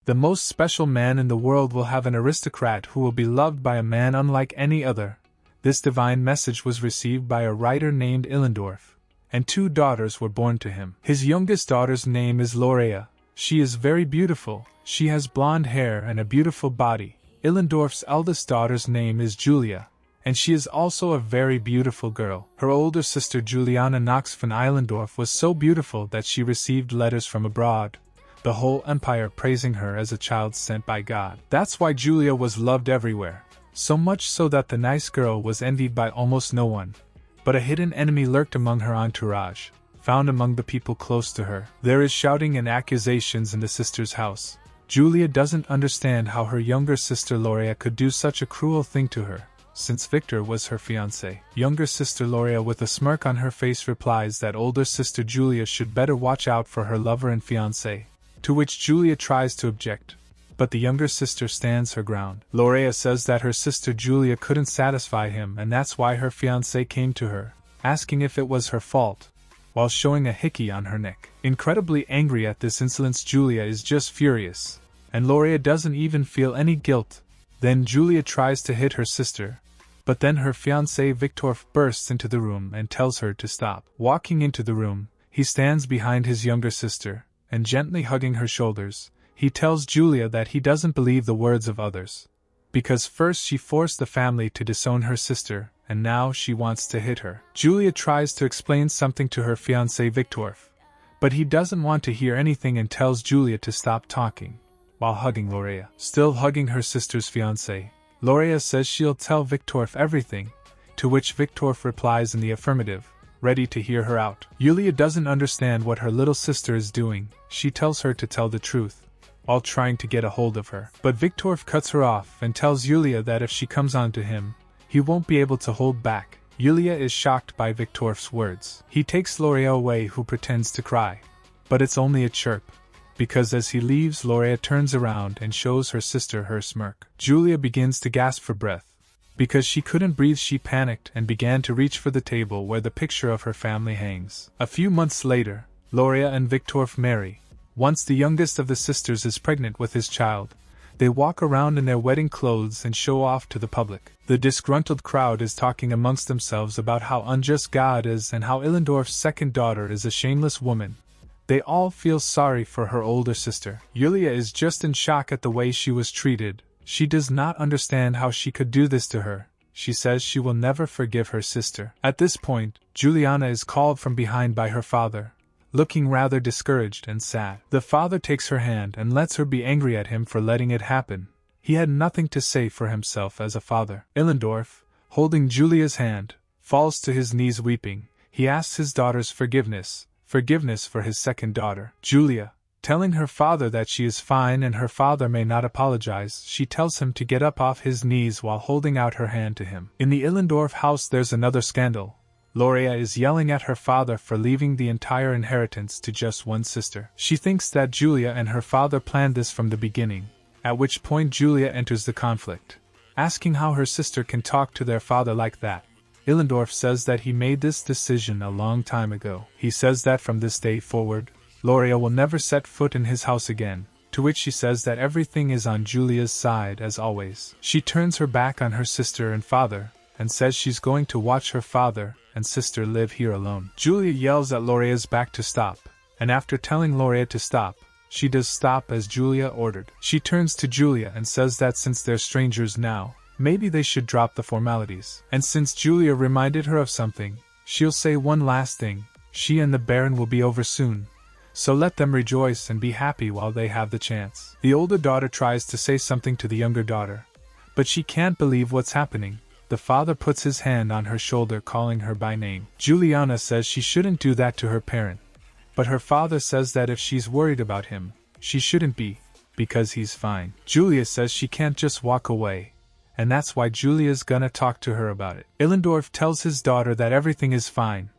The most special man in the world will have an aristocrat who will be loved by a man unlike any other. This divine message was received by a writer named Illendorf, and 2 daughters were born to him. His youngest daughter's name is Lorea. She is very beautiful, she has blonde hair and a beautiful body. Illendorf's eldest daughter's name is Julia, and she is also a very beautiful girl. Her older sister Juliana Knox van Eilendorf was so beautiful that she received letters from abroad, the whole empire praising her as a child sent by God. That's why Julia was loved everywhere, so much so that the nice girl was envied by almost no one. But a hidden enemy lurked among her entourage, found among the people close to her. There is shouting and accusations in the sister's house. Julia doesn't understand how her younger sister Lorea could do such a cruel thing to her, since Victor was her fiancé. Younger sister Lorea with a smirk on her face replies that older sister Julia should better watch out for her lover and fiancé, to which Julia tries to object, but the younger sister stands her ground. Lorea says that her sister Julia couldn't satisfy him and that's why her fiancé came to her, asking if it was her fault, while showing a hickey on her neck. Incredibly angry at this insolence, Julia is just furious, and Lorea doesn't even feel any guilt. Then Julia tries to hit her sister, but then her fiancé Victor bursts into the room and tells her to stop. Walking into the room, he stands behind his younger sister, and gently hugging her shoulders, he tells Julia that he doesn't believe the words of others, because first she forced the family to disown her sister, and now she wants to hit her. Julia tries to explain something to her fiancé Victor, but he doesn't want to hear anything and tells Julia to stop talking, while hugging Lorea. Still hugging her sister's fiancé, Lorea says she'll tell Victor everything, to which Victor replies in the affirmative, ready to hear her out. Julia doesn't understand what her little sister is doing. She tells her to tell the truth, while trying to get a hold of her. But Victor cuts her off and tells Julia that if she comes on to him, he won't be able to hold back. Julia is shocked by Victor's words. He takes Lorea away, who pretends to cry, but it's only a chirp, because as he leaves, Lorea turns around and shows her sister her smirk. Julia begins to gasp for breath. Because she couldn't breathe, she panicked and began to reach for the table where the picture of her family hangs. A few months later, Lorea and Victor marry. Once the youngest of the sisters is pregnant with his child, they walk around in their wedding clothes and show off to the public. The disgruntled crowd is talking amongst themselves about how unjust God is and how Illendorf's second daughter is a shameless woman. They all feel sorry for her older sister. Julia is just in shock at the way she was treated. She does not understand how she could do this to her. She says she will never forgive her sister. At this point, Juliana is called from behind by her father, looking rather discouraged and sad. The father takes her hand and lets her be angry at him for letting it happen. He had nothing to say for himself as a father. Illendorf, holding Julia's hand, falls to his knees weeping. He asks his daughter's forgiveness for his second daughter. Julia, telling her father that she is fine and her father may not apologize, she tells him to get up off his knees while holding out her hand to him. In the Illendorf house there's another scandal. Lorea is yelling at her father for leaving the entire inheritance to just one sister. She thinks that Julia and her father planned this from the beginning, at which point Julia enters the conflict, asking how her sister can talk to their father like that. Illendorf says that he made this decision a long time ago. He says that from this day forward, Lorea will never set foot in his house again, to which she says that everything is on Julia's side as always. She turns her back on her sister and father, and says she's going to watch her father and sister live here alone. Julia yells at Lorea's back to stop, and after telling Lorea to stop, she does stop as Julia ordered. She turns to Julia and says that since they're strangers now, maybe they should drop the formalities. And since Julia reminded her of something, she'll say one last thing: she and the Baron will be over soon, so let them rejoice and be happy while they have the chance. The older daughter tries to say something to the younger daughter, but she can't believe what's happening. The father puts his hand on her shoulder, calling her by name. Juliana says she shouldn't do that to her parent, but her father says that if she's worried about him, she shouldn't be, because he's fine. Julia says she can't just walk away, and that's why Julia's gonna talk to her about it. Illendorf tells his daughter that everything is fine,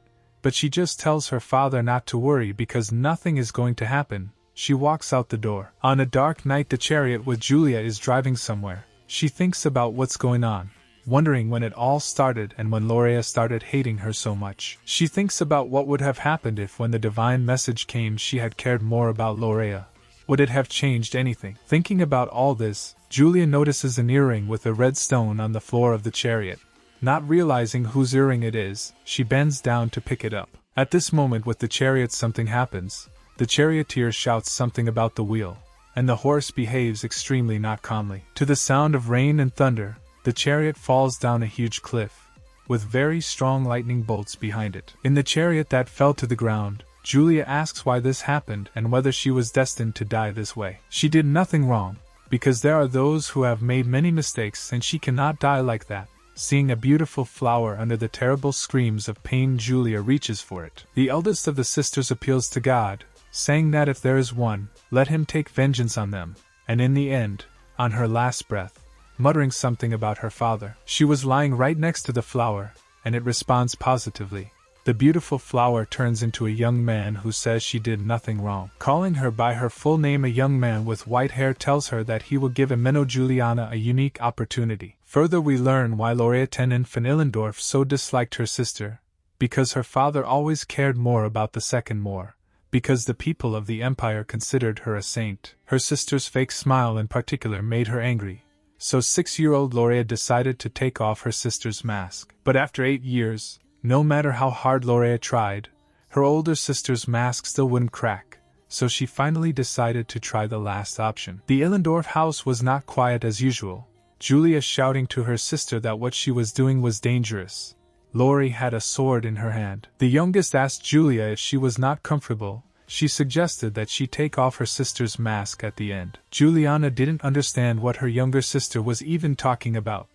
but she just tells her father not to worry because nothing is going to happen. She walks out the door. On a dark night, the chariot with Julia is driving somewhere. She thinks about what's going on, wondering when it all started and when Lorea started hating her so much. She thinks about what would have happened if when the divine message came she had cared more about Lorea. Would it have changed anything? Thinking about all this, Julia notices an earring with a red stone on the floor of the chariot. Not realizing whose earring it is, she bends down to pick it up. At this moment with the chariot something happens. The charioteer shouts something about the wheel, and the horse behaves extremely not calmly. To the sound of rain and thunder, the chariot falls down a huge cliff, with very strong lightning bolts behind it. In the chariot that fell to the ground, Julia asks why this happened and whether she was destined to die this way. She did nothing wrong, because there are those who have made many mistakes and she cannot die like that. Seeing a beautiful flower under the terrible screams of pain, Julia reaches for it. The eldest of the sisters appeals to God, saying that if there is one, let him take vengeance on them, and in the end, on her last breath, muttering something about her father. She was lying right next to the flower, and it responds positively. The beautiful flower turns into a young man who says she did nothing wrong. Calling her by her full name, a young man with white hair tells her that he will give Ameno Juliana a unique opportunity. Further we learn why Loriaten van Illendorf so disliked her sister, because her father always cared more about the second more, because the people of the empire considered her a saint. Her sister's fake smile in particular made her angry, so 6-year-old Loria decided to take off her sister's mask. But after 8 years, no matter how hard Loria tried, her older sister's mask still wouldn't crack, so she finally decided to try the last option. The Illendorf house was not quiet as usual, Julia shouting to her sister that what she was doing was dangerous. Lori had a sword in her hand. The youngest asked Julia if she was not comfortable. She suggested that she take off her sister's mask at the end. Juliana didn't understand what her younger sister was even talking about,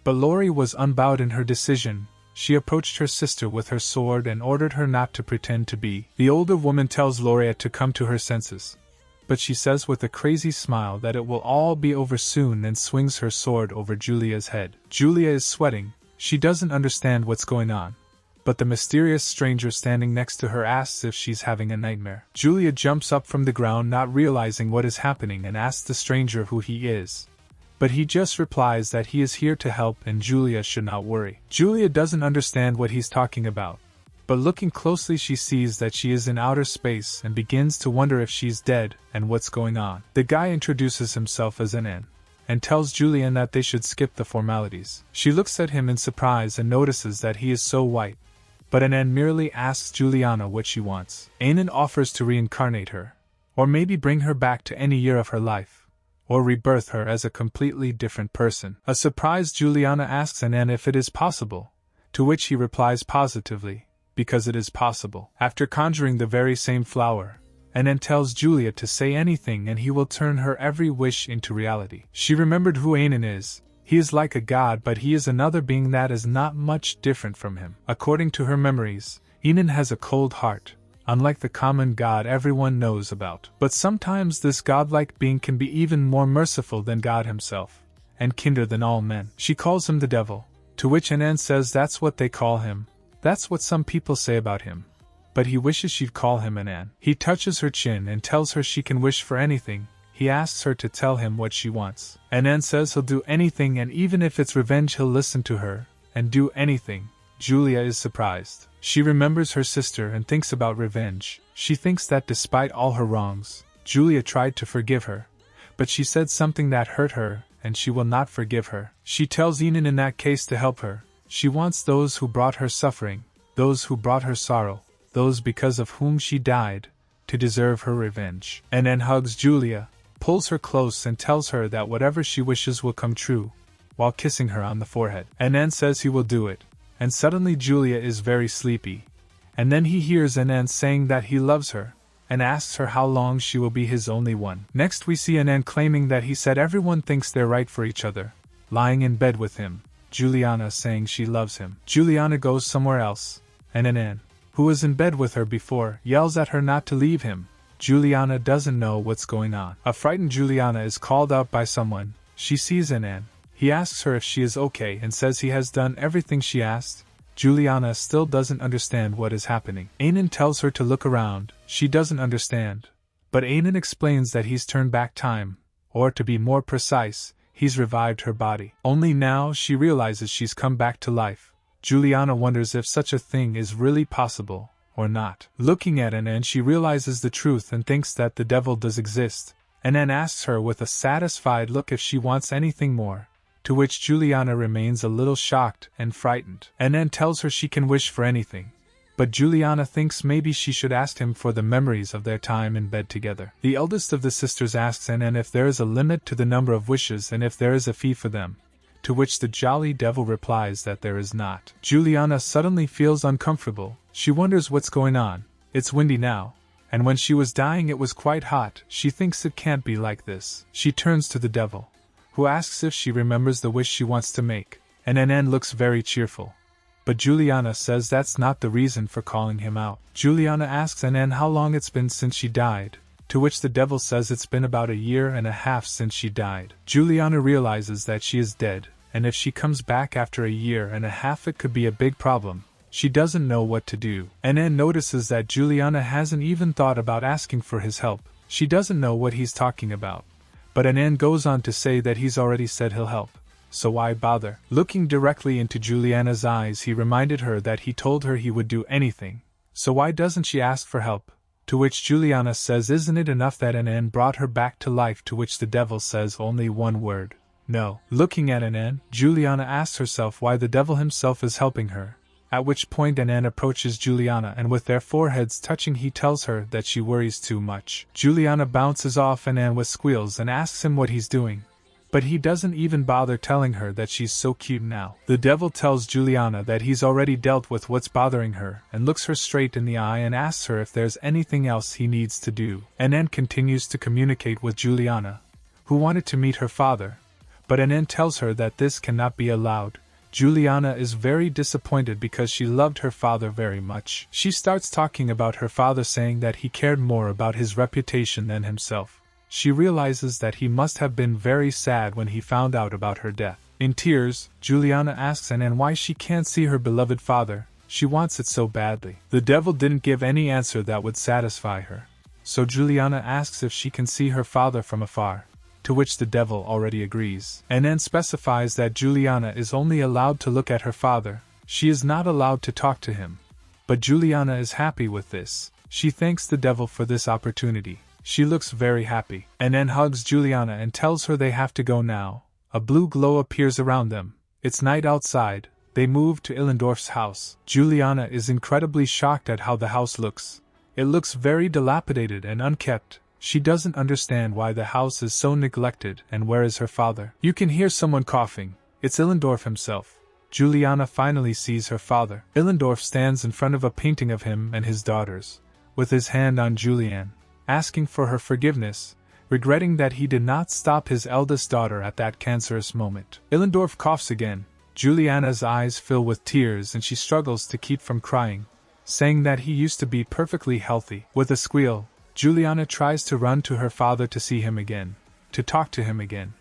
but Lori was unbowed in her decision. She approached her sister with her sword and ordered her not to pretend to be. The older woman tells Loria to come to her senses, but she says with a crazy smile that it will all be over soon and swings her sword over Julia's head. Julia is sweating. She doesn't understand what's going on, but the mysterious stranger standing next to her asks if she's having a nightmare. Julia jumps up from the ground not realizing what is happening and asks the stranger who he is. But he just replies that he is here to help and Julia should not worry. Julia doesn't understand what he's talking about, but looking closely she sees that she is in outer space and begins to wonder if she's dead and what's going on. The guy introduces himself as Anan, and tells Julian that they should skip the formalities. She looks at him in surprise and notices that he is so white, but Anan merely asks Juliana what she wants. Anan offers to reincarnate her, or maybe bring her back to any year of her life, or rebirth her as a completely different person. A surprised Juliana asks Anan if it is possible, to which he replies positively, because it is possible. After conjuring the very same flower, Anan tells Julia to say anything and he will turn her every wish into reality. She remembered who Anan is. He is like a god, but he is another being that is not much different from him. According to her memories, Anan has a cold heart, unlike the common god everyone knows about. But sometimes this godlike being can be even more merciful than God himself, and kinder than all men. She calls him the devil, to which Anan says that's what they call him. That's what some people say about him, but he wishes she'd call him Anan. He touches her chin and tells her she can wish for anything. He asks her to tell him what she wants. Anan says he'll do anything, and even if it's revenge he'll listen to her, and do anything. Julia is surprised. She remembers her sister and thinks about revenge. She thinks that despite all her wrongs, Julia tried to forgive her, but she said something that hurt her, and she will not forgive her. She tells Anan in that case to help her. She wants those who brought her suffering, those who brought her sorrow, those because of whom she died, to deserve her revenge. Anan hugs Julia, pulls her close and tells her that whatever she wishes will come true, while kissing her on the forehead. Anan says he will do it, and suddenly Julia is very sleepy, and then he hears Anan saying that he loves her, and asks her how long she will be his only one. Next we see Anan claiming that he said everyone thinks they're right for each other, lying in bed with him, Juliana saying she loves him. Juliana goes somewhere else, and Anan, who was in bed with her before, yells at her not to leave him. Juliana doesn't know what's going on. A frightened Juliana is called out by someone. She sees Anan. He asks her if she is okay and says he has done everything she asked. Juliana still doesn't understand what is happening. Anan tells her to look around. She doesn't understand, but Anan explains that he's turned back time, or to be more precise, he's revived her body. Only now she realizes she's come back to life. Juliana wonders if such a thing is really possible, or not. Looking at Anan, she realizes the truth and thinks that the devil does exist, Anan asks her with a satisfied look if she wants anything more, to which Juliana remains a little shocked and frightened. Anan tells her she can wish for anything, but Juliana thinks maybe she should ask him for the memories of their time in bed together. The eldest of the sisters asks Anan if there is a limit to the number of wishes and if there is a fee for them, to which the jolly devil replies that there is not. Juliana suddenly feels uncomfortable. She wonders what's going on. It's windy now, and when she was dying it was quite hot. She thinks it can't be like this. She turns to the devil, who asks if she remembers the wish she wants to make, and Anan looks very cheerful. But Juliana says that's not the reason for calling him out. Juliana asks Anan how long it's been since she died, to which the devil says it's been about 1.5 years since she died. Juliana realizes that she is dead, and if she comes back after 1.5 years it could be a big problem. She doesn't know what to do. Anan notices that Juliana hasn't even thought about asking for his help. She doesn't know what he's talking about. But Anan goes on to say that he's already said he'll help, so why bother? Looking directly into Juliana's eyes, he reminded her that he told her he would do anything, so why doesn't she ask for help? To which Juliana says isn't it enough that Anan brought her back to life, to which the devil says only one word: no. Looking at Anan, Juliana asks herself why the devil himself is helping her, at which point Anan approaches Juliana and with their foreheads touching he tells her that she worries too much. Juliana bounces off Anan with squeals and asks him what he's doing, but he doesn't even bother telling her that she's so cute now. The devil tells Juliana that he's already dealt with what's bothering her and looks her straight in the eye and asks her if there's anything else he needs to do. Anan continues to communicate with Juliana, who wanted to meet her father, but Anan tells her that this cannot be allowed. Juliana is very disappointed because she loved her father very much. She starts talking about her father, saying that he cared more about his reputation than himself. She realizes that he must have been very sad when he found out about her death. In tears, Juliana asks Anan why she can't see her beloved father. She wants it so badly. The devil didn't give any answer that would satisfy her, so Juliana asks if she can see her father from afar, to which the devil already agrees. Anan specifies that Juliana is only allowed to look at her father. She is not allowed to talk to him. But Juliana is happy with this. She thanks the devil for this opportunity. She looks very happy. Anan hugs Juliana and tells her they have to go now. A blue glow appears around them. It's night outside. They move to Illendorf's house. Juliana is incredibly shocked at how the house looks. It looks very dilapidated and unkept. She doesn't understand why the house is so neglected, and where is her father? You can hear someone coughing. It's Illendorf himself. Juliana finally sees her father. Illendorf stands in front of a painting of him and his daughters, with his hand on Julianne, asking for her forgiveness, regretting that he did not stop his eldest daughter at that cancerous moment. Illendorf coughs again. Juliana's eyes fill with tears and she struggles to keep from crying, saying that he used to be perfectly healthy. With a squeal, Juliana tries to run to her father to see him again, to talk to him again.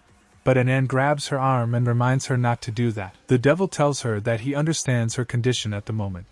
But Anan grabs her arm and reminds her not to do that. The devil tells her that he understands her condition at the moment,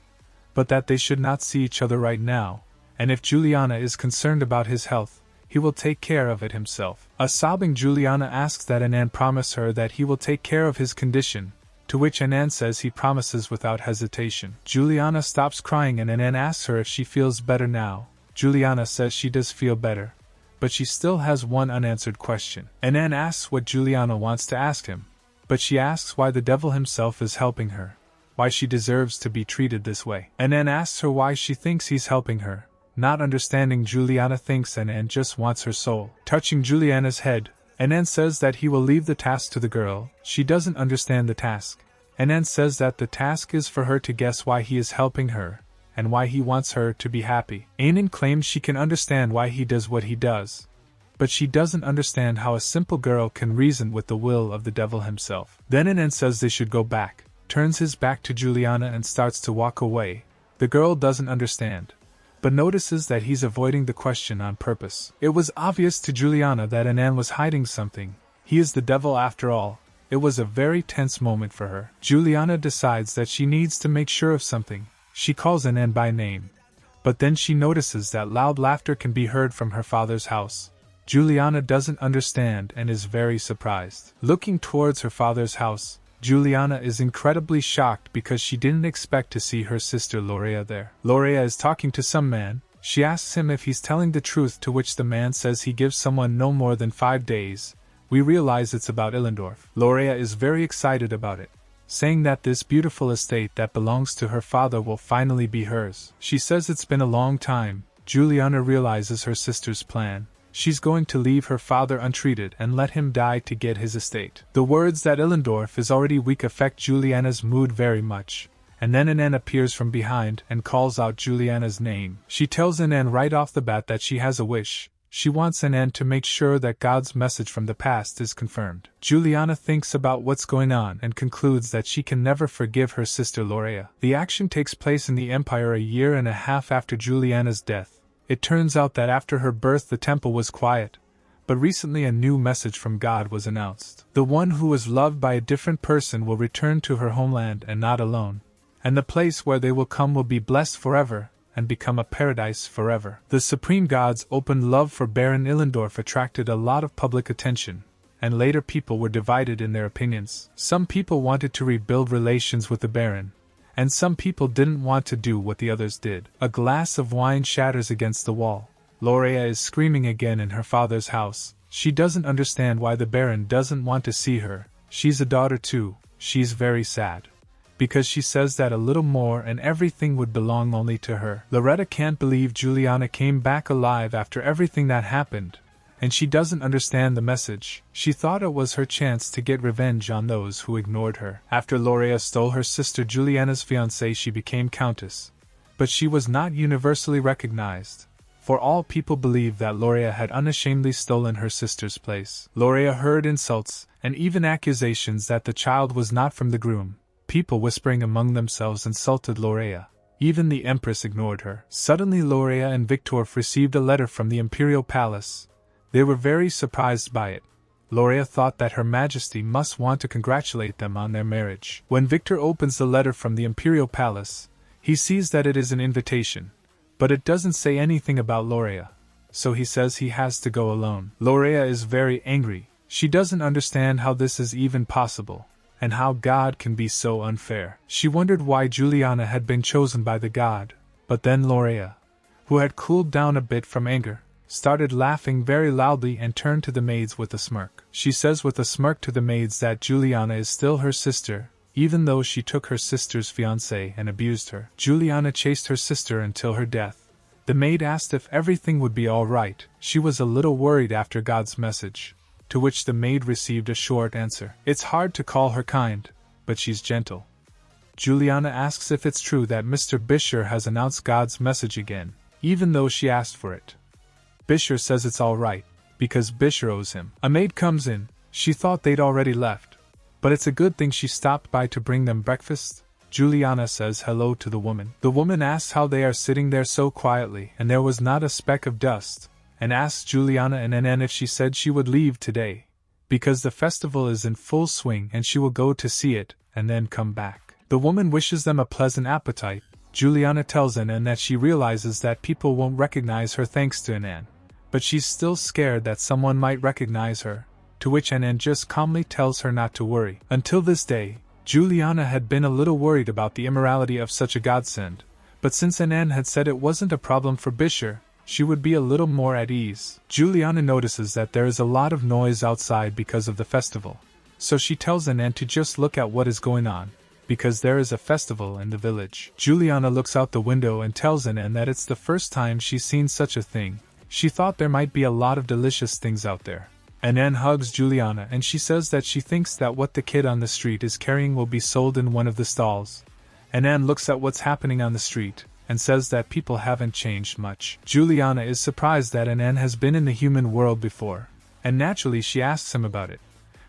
but that they should not see each other right now, and if Juliana is concerned about his health, he will take care of it himself. A sobbing Juliana asks that Anan promise her that he will take care of his condition, to which Anan says he promises without hesitation. Juliana stops crying and Anan asks her if she feels better now. Juliana says she does feel better, but she still has one unanswered question. Anan asks what Juliana wants to ask him, but she asks why the devil himself is helping her, why she deserves to be treated this way. Anan asks her why she thinks he's helping her. Not understanding, Juliana thinks Anan just wants her soul. Touching Juliana's head, Anan says that he will leave the task to the girl. She doesn't understand the task. Anan says that the task is for her to guess why he is helping her, and why he wants her to be happy. Anan claims she can understand why he does what he does, but she doesn't understand how a simple girl can reason with the will of the devil himself. Then Anan says they should go back, turns his back to Juliana and starts to walk away. The girl doesn't understand, but notices that he's avoiding the question on purpose. It was obvious to Juliana that Anan was hiding something. He is the devil after all. It was a very tense moment for her. Juliana decides that she needs to make sure of something. She calls Anan by name, but then she notices that loud laughter can be heard from her father's house. Juliana doesn't understand and is very surprised. Looking towards her father's house, Juliana is incredibly shocked because she didn't expect to see her sister Lorea there. Lorea is talking to some man. She asks him if he's telling the truth, to which the man says he gives someone no more than 5 days. We realize it's about Illendorf. Lorea is very excited about it, saying that this beautiful estate that belongs to her father will finally be hers. She says it's been a long time. Juliana realizes her sister's plan. She's going to leave her father untreated and let him die to get his estate. The words that Illendorf is already weak affect Juliana's mood very much, and then Anne appears from behind and calls out Juliana's name. She tells Anne right off the bat that she has a wish. She wants Anne to make sure that God's message from the past is confirmed. Juliana thinks about what's going on and concludes that she can never forgive her sister Lorea. The action takes place in the Empire a year and a half after Juliana's death. It turns out that after her birth the temple was quiet, but recently a new message from God was announced. The one who was loved by a different person will return to her homeland and not alone, and the place where they will come will be blessed forever and become a paradise forever. The supreme god's open love for Baron Illendorf attracted a lot of public attention, and later people were divided in their opinions. Some people wanted to rebuild relations with the Baron, and some people didn't want to do what the others did. A glass of wine shatters against the wall. Lorea is screaming again in her father's house. She doesn't understand why the Baron doesn't want to see her. She's a daughter too. She's very sad, because she says that a little more and everything would belong only to her. Loretta can't believe Juliana came back alive after everything that happened, and she doesn't understand the message. She thought it was her chance to get revenge on those who ignored her. After Lorea stole her sister Juliana's fiancé, she became countess, but she was not universally recognized, for all people believed that Lorea had unashamedly stolen her sister's place. Lorea heard insults and even accusations that the child was not from the groom. People whispering among themselves insulted Lorea. Even the Empress ignored her. Suddenly Lorea and Victorf received a letter from the Imperial Palace. They were very surprised by it. Lorea thought that Her Majesty must want to congratulate them on their marriage. When Victor opens the letter from the Imperial Palace, he sees that it is an invitation, but it doesn't say anything about Lorea, so he says he has to go alone. Lorea is very angry. She doesn't understand how this is even possible, and how God can be so unfair. She wondered why Juliana had been chosen by the god, but then Lorea, who had cooled down a bit from anger, started laughing very loudly and turned to the maids with a smirk. She says with a smirk to the maids that Juliana is still her sister, even though she took her sister's fiancé and abused her. Juliana chased her sister until her death. The maid asked if everything would be all right. She was a little worried after God's message, to which the maid received a short answer. It's hard to call her kind, but she's gentle. Juliana asks if it's true that Mr. Bisher has announced God's message again, even though she asked for it. Bisher says it's all right, because Bisher owes him. A maid comes in. She thought they'd already left, but it's a good thing she stopped by to bring them breakfast. Juliana says hello to the woman. The woman asks how they are sitting there so quietly, and there was not a speck of dust, and asks Juliana and Anne if she said she would leave today, because the festival is in full swing and she will go to see it, and then come back. The woman wishes them a pleasant appetite. Juliana tells Anne that she realizes that people won't recognize her thanks to Anne, but she's still scared that someone might recognize her, to which Anne just calmly tells her not to worry. Until this day, Juliana had been a little worried about the immorality of such a godsend, but since Anne had said it wasn't a problem for Bisher, she would be a little more at ease. Juliana notices that there is a lot of noise outside because of the festival, so she tells Anne to just look at what is going on, because there is a festival in the village. Juliana looks out the window and tells Anne that it's the first time she's seen such a thing. She thought there might be a lot of delicious things out there. Anne hugs Juliana and she says that she thinks that what the kid on the street is carrying will be sold in one of the stalls. Anne looks at what's happening on the street and says that people haven't changed much. Juliana is surprised that Anne has been in the human world before, and naturally she asks him about it.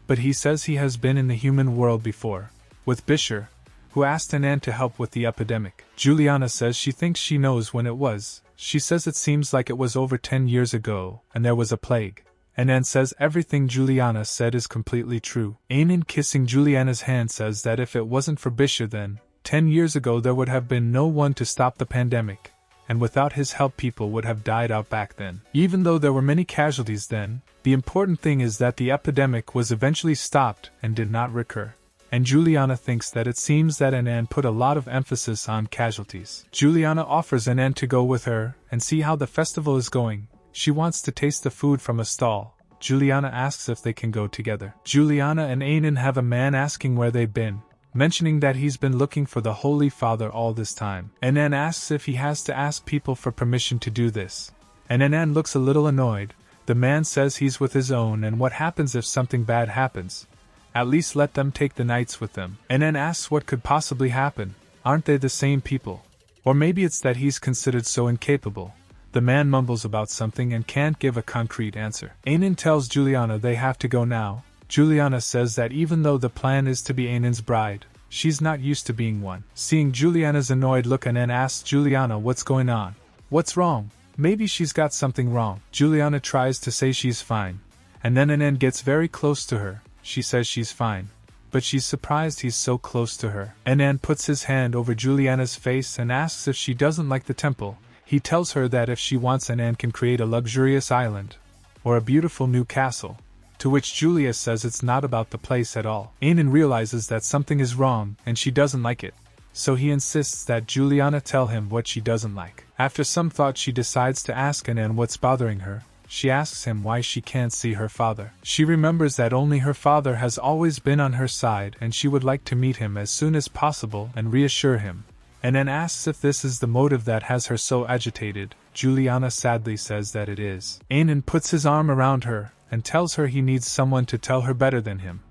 But he says he has been in the human world before, with Bisher, who asked Anne to help with the epidemic. Juliana says she thinks she knows when it was. She says it seems like it was over 10 years ago, and there was a plague. Anne says everything Juliana said is completely true. Anan, kissing Juliana's hand, says that if it wasn't for Bisher then, 10 years ago there would have been no one to stop the pandemic, and without his help people would have died out back then. Even though there were many casualties then, the important thing is that the epidemic was eventually stopped and did not recur. and Juliana thinks that it seems that Anan put a lot of emphasis on casualties. Juliana offers Anan to go with her and see how the festival is going. She wants to taste the food from a stall. Juliana asks if they can go together. Juliana and Anan have a man asking where they've been, mentioning that he's been looking for the Holy Father all this time. Anan asks if he has to ask people for permission to do this, and Anan looks a little annoyed. The man says he's with his own, and what happens if something bad happens? At least let them take the knights with them. Anan asks what could possibly happen. Aren't they the same people? Or maybe it's that he's considered so incapable. The man mumbles about something and can't give a concrete answer. Anan tells Juliana they have to go now. Juliana says that even though the plan is to be Anan's bride, she's not used to being one. Seeing Juliana's annoyed look, Anan asks Juliana what's going on. What's wrong? Maybe she's got something wrong. Juliana tries to say she's fine, and then Anan gets very close to her. She says she's fine, but she's surprised he's so close to her. Anan puts his hand over Juliana's face and asks if she doesn't like the temple. He tells her that if she wants, Anan can create a luxurious island, or a beautiful new castle, to which Julia says it's not about the place at all. Anan realizes that something is wrong and she doesn't like it, so he insists that Juliana tell him what she doesn't like. After some thought, she decides to ask Anan what's bothering her. She asks him why she can't see her father. She remembers that only her father has always been on her side and she would like to meet him as soon as possible and reassure him. Anan asks if this is the motive that has her so agitated. Juliana sadly says that it is. Anan puts his arm around her and tells her he needs someone to tell her better than him,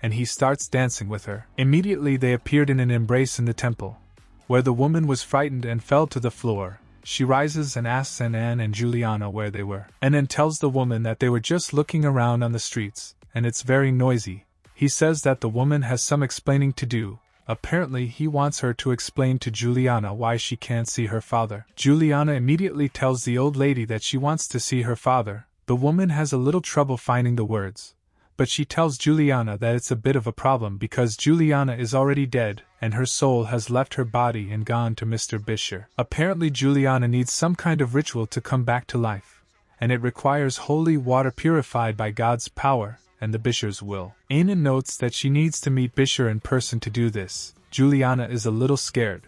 and he starts dancing with her. Immediately they appeared in an embrace in the temple, where the woman was frightened and fell to the floor. She rises and asks Anan and Juliana where they were. Anan tells the woman that they were just looking around on the streets, and it's very noisy. He says that the woman has some explaining to do. Apparently he wants her to explain to Juliana why she can't see her father. Juliana immediately tells the old lady that she wants to see her father. The woman has a little trouble finding the words, but she tells Juliana that it's a bit of a problem because Juliana is already dead, and her soul has left her body and gone to Mr. Bisher. Apparently Juliana needs some kind of ritual to come back to life, and it requires holy water purified by God's power and the Bisher's will. Anan notes that she needs to meet Bisher in person to do this. Juliana is a little scared,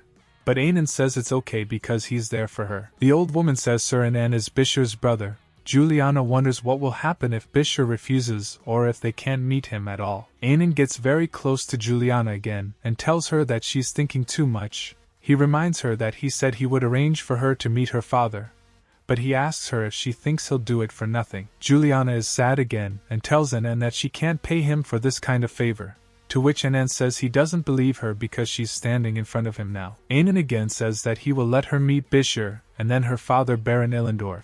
but Anan says it's okay because he's there for her. The old woman says Sir Anan is Bisher's brother. Juliana wonders what will happen if Bisher refuses or if they can't meet him at all. Anan gets very close to Juliana again and tells her that she's thinking too much. He reminds her that he said he would arrange for her to meet her father, but he asks her if she thinks he'll do it for nothing. Juliana is sad again and tells Anan that she can't pay him for this kind of favor, to which Anan says he doesn't believe her because she's standing in front of him now. Anan again says that he will let her meet Bisher and then her father Baron Illendorf,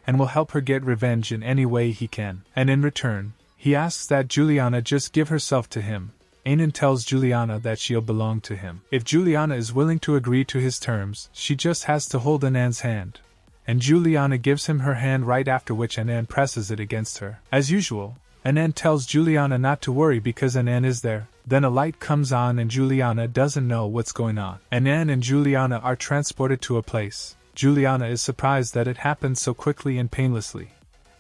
and will help her get revenge in any way he can. And in return, he asks that Juliana just give herself to him. Anan tells Juliana that she'll belong to him. If Juliana is willing to agree to his terms, she just has to hold Anan's hand, and Juliana gives him her hand, right after which Anan presses it against her. As usual, Anan tells Juliana not to worry because Anan is there. Then a light comes on and Juliana doesn't know what's going on. Anan and Juliana are transported to a place. Juliana is surprised that it happened so quickly and painlessly.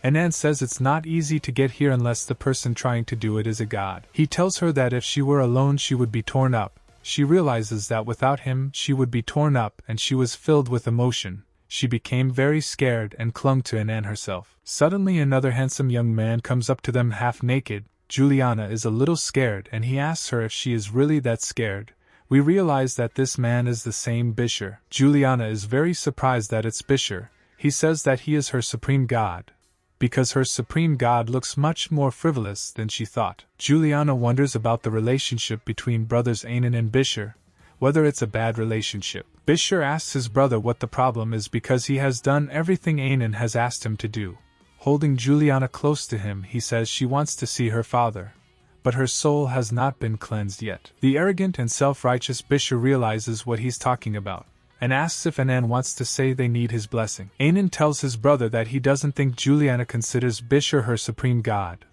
Anan says it's not easy to get here unless the person trying to do it is a god. He tells her that if she were alone she would be torn up. She realizes that without him she would be torn up, and she was filled with emotion. She became very scared and clung to Anan herself. Suddenly another handsome young man comes up to them half naked. Juliana is a little scared and he asks her if she is really that scared. We realize that this man is the same Bisher. Juliana is very surprised that it's Bisher. He says that he is her supreme god, because her supreme god looks much more frivolous than she thought. Juliana wonders about the relationship between brothers Anan and Bisher, whether it's a bad relationship. Bisher asks his brother what the problem is because he has done everything Anan has asked him to do. Holding Juliana close to him, he says she wants to see her father, but her soul has not been cleansed yet. The arrogant and self-righteous Bisher realizes what he's talking about, and asks if Anan wants to say they need his blessing. Anan tells his brother that he doesn't think Juliana considers Bisher her supreme god,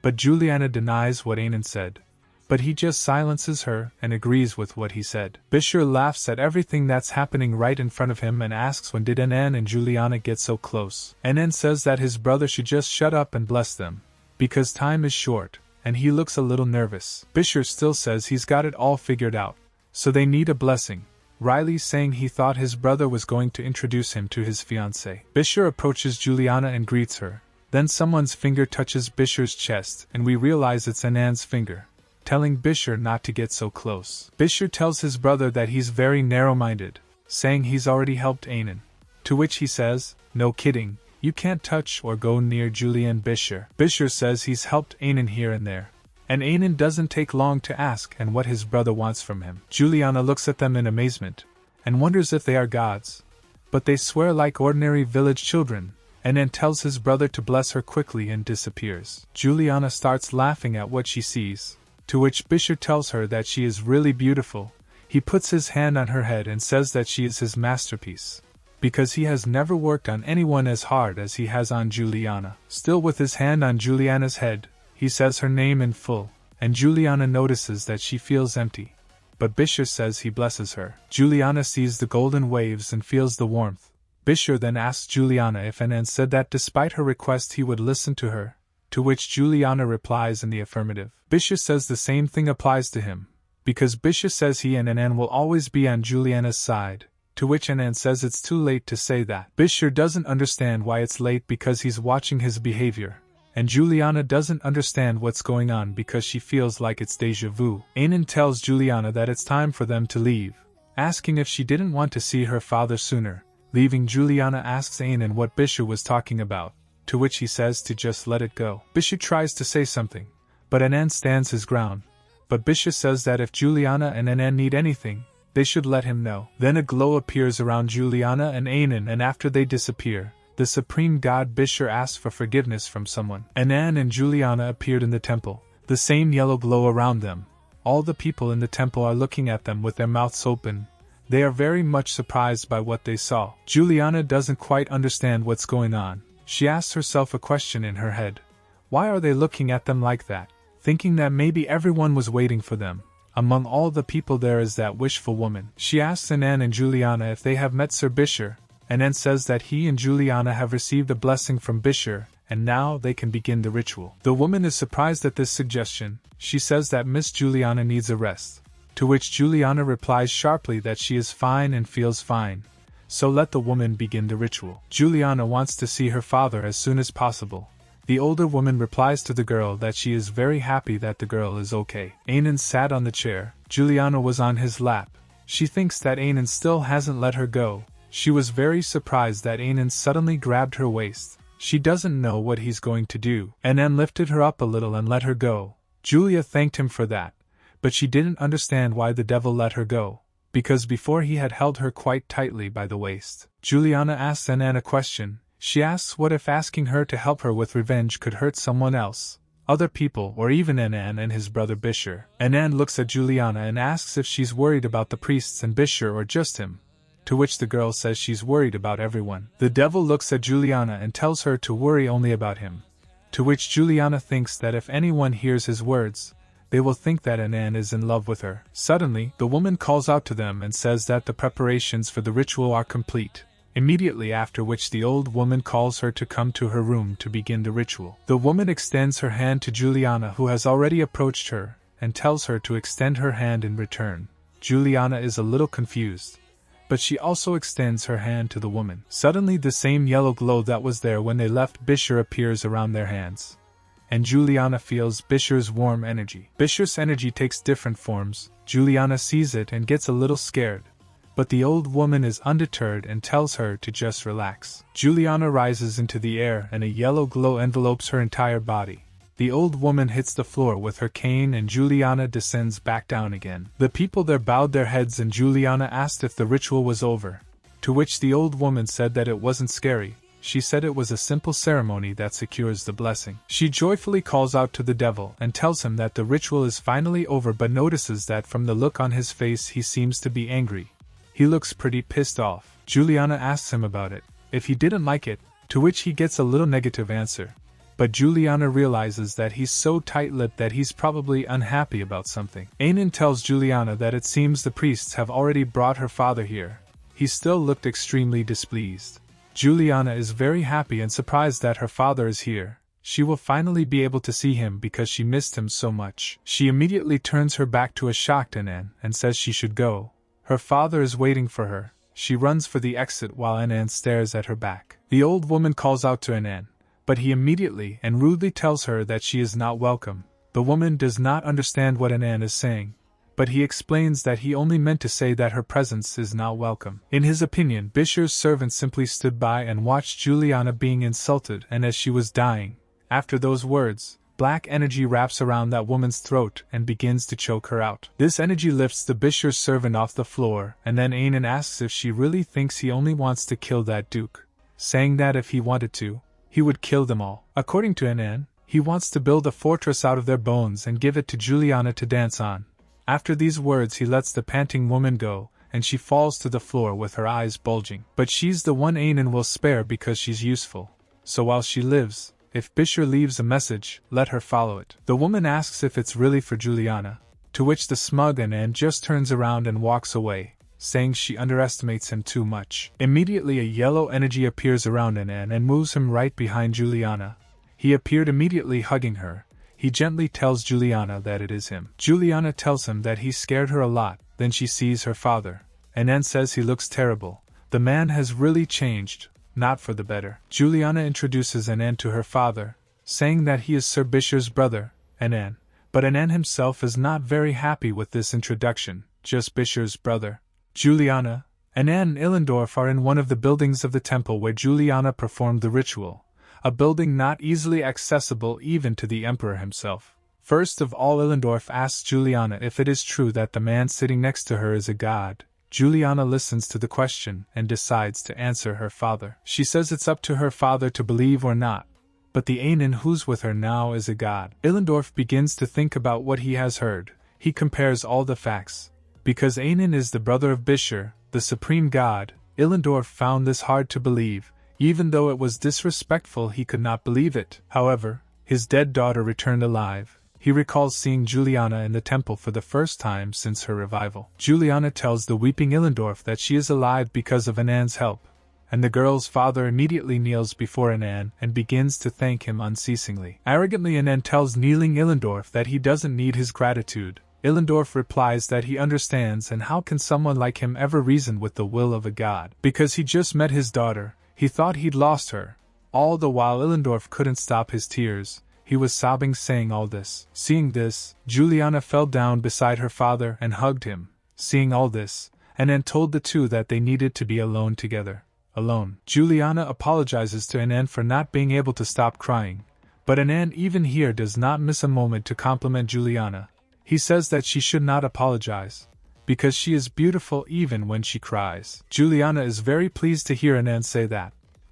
but Juliana denies what Anan said. But he just silences her and agrees with what he said. Bisher laughs at everything that's happening right in front of him and asks when did Anan and Juliana get so close. Anan says that his brother should just shut up and bless them, because time is short, and he looks a little nervous. Bisher still says he's got it all figured out, so they need a blessing. Riley saying he thought his brother was going to introduce him to his fiancée. Bisher approaches Juliana and greets her. Then someone's finger touches Bisher's chest, and we realize it's Anand's finger, telling Bisher not to get so close. Bisher tells his brother that he's very narrow-minded, saying he's already helped Anan. To which he says, "No kidding, you can't touch or go near Julian Bisher." Bisher says he's helped Anan here and there, and Anan doesn't take long to ask and what his brother wants from him. Juliana looks at them in amazement, and wonders if they are gods. But they swear like ordinary village children, and then tells his brother to bless her quickly and disappears. Juliana starts laughing at what she sees, to which Bisher tells her that she is really beautiful. He puts his hand on her head and says that she is his masterpiece, because he has never worked on anyone as hard as he has on Juliana. Still with his hand on Juliana's head, he says her name in full, and Juliana notices that she feels empty. But Bisher says he blesses her. Juliana sees the golden waves and feels the warmth. Bisher then asks Juliana if Anand said that despite her request he would listen to her, to which Juliana replies in the affirmative. Bisher says the same thing applies to him, because Bisher says he and Anand will always be on Juliana's side, to which Anand says it's too late to say that. Bisher doesn't understand why it's late because he's watching his behavior, and Juliana doesn't understand what's going on because she feels like it's déjà vu. Anan tells Juliana that it's time for them to leave, asking if she didn't want to see her father sooner. Leaving, Juliana asks Anan what Bisher was talking about, to which he says to just let it go. Bisher tries to say something, but Anand stands his ground. But Bisher says that if Juliana and Anand need anything, they should let him know. Then a glow appears around Juliana and Anan, and after they disappear, the supreme god Bisher asks for forgiveness from someone. Anand and Juliana appeared in the temple, the same yellow glow around them. All the people in the temple are looking at them with their mouths open. They are very much surprised by what they saw. Juliana doesn't quite understand what's going on. She asks herself a question in her head. Why are they looking at them like that? Thinking that maybe everyone was waiting for them. Among all the people there is that wishful woman. She asks Anand and Juliana if they have met Sir Bisher. Anand says that he and Juliana have received a blessing from Bisher, and now they can begin the ritual. The woman is surprised at this suggestion. She says that Miss Juliana needs a rest. To which Juliana replies sharply that she is fine and feels fine, so let the woman begin the ritual. Juliana wants to see her father as soon as possible. The older woman replies to the girl that she is very happy that the girl is okay. Anan sat on the chair. Juliana was on his lap. She thinks that Anan still hasn't let her go. She was very surprised that Anan suddenly grabbed her waist. She doesn't know what he's going to do. Anan lifted her up a little and let her go. Julia thanked him for that. But she didn't understand why the devil let her go, because before he had held her quite tightly by the waist. Juliana asks Anan a question. She asks what if asking her to help her with revenge could hurt someone else, other people, or even Anan and his brother Bisher. Anan looks at Juliana and asks if she's worried about the priests and Bisher or just him, to which the girl says she's worried about everyone. The devil looks at Juliana and tells her to worry only about him, to which Juliana thinks that if anyone hears his words, they will think that Anan is in love with her. Suddenly, the woman calls out to them and says that the preparations for the ritual are complete. Immediately after which the old woman calls her to come to her room to begin the ritual. The woman extends her hand to Juliana, who has already approached her, and tells her to extend her hand in return. Juliana is a little confused, but she also extends her hand to the woman. Suddenly the same yellow glow that was there when they left Bisher appears around their hands, and Juliana feels Bisher's warm energy. Bisher's energy takes different forms. Juliana sees it and gets a little scared, but the old woman is undeterred and tells her to just relax. Juliana rises into the air and a yellow glow envelopes her entire body. The old woman hits the floor with her cane and Juliana descends back down again. The people there bowed their heads and Juliana asked if the ritual was over, to which the old woman said that it wasn't scary. She said it was a simple ceremony that secures the blessing. She joyfully calls out to the devil and tells him that the ritual is finally over, but notices that from the look on his face he seems to be angry. He looks pretty pissed off. Juliana asks him about it, if he didn't like it, to which he gets a little negative answer. But Juliana realizes that he's so tight-lipped that he's probably unhappy about something. Anan tells Juliana that it seems the priests have already brought her father here. He still looked extremely displeased. Juliana is very happy and surprised that her father is here. she will finally be able to see him because she missed him so much. She immediately turns her back to a shocked Anan and says she should go. Her father is waiting for her. She runs for the exit while Anan stares at her back. The old woman calls out to Anan, but he immediately and rudely tells her that she is not welcome. The woman does not understand what Anan is saying, but he explains that he only meant to say that her presence is not welcome. In his opinion, Bishar's servant simply stood by and watched Juliana being insulted, and as she was dying, after those words, black energy wraps around that woman's throat and begins to choke her out. This energy lifts the Bishar's servant off the floor, and then Anan asks if she really thinks he only wants to kill that duke, saying that if he wanted to, he would kill them all. According to Anan, he wants to build a fortress out of their bones and give it to Juliana to dance on. After these words he lets the panting woman go, and she falls to the floor with her eyes bulging. But she's the one Anan will spare because she's useful. So while she lives, if Bishar leaves a message, let her follow it. The woman asks if it's really for Juliana, to which the smug Anan just turns around and walks away, saying she underestimates him too much. Immediately a yellow energy appears around Anan and moves him right behind Juliana. He appeared immediately hugging her. He gently tells Juliana that it is him. Juliana tells him that he scared her a lot. Then she sees her father. Anan says he looks terrible. The man has really changed, not for the better. Juliana introduces Anan to her father, saying that he is Sir Bishar's brother, Anan. But Anan himself is not very happy with this introduction, just Bishar's brother. Juliana, Anan and Illendorf are in one of the buildings of the temple where Juliana performed the ritual, a building not easily accessible even to the emperor himself. First of all, Illendorf asks Juliana if it is true that the man sitting next to her is a god. Juliana listens to the question and decides to answer her father. She says it's up to her father to believe or not, but the Anan who's with her now is a god. Illendorf begins to think about what he has heard. He compares all the facts. Because Anan is the brother of Bishar, the supreme god, Illendorf found this hard to believe. Even though it was disrespectful, he could not believe it. However, his dead daughter returned alive. He recalls seeing Juliana in the temple for the first time since her revival. Juliana tells the weeping Illendorf that she is alive because of Anan's help, and the girl's father immediately kneels before Anan and begins to thank him unceasingly. Arrogantly, Anan tells kneeling Illendorf that he doesn't need his gratitude. Illendorf replies that he understands, and how can someone like him ever reason with the will of a god? Because he just met his daughter, he thought he'd lost her. All the while Illendorf couldn't stop his tears. He was sobbing saying all this. Seeing this, Juliana fell down beside her father and hugged him. Seeing all this, Anan told the two that they needed to be alone together. Alone. Juliana apologizes to Anan for not being able to stop crying. But Anan even here does not miss a moment to compliment Juliana. He says that she should not apologize, because she is beautiful even when she cries. Juliana is very pleased to hear Anan say that.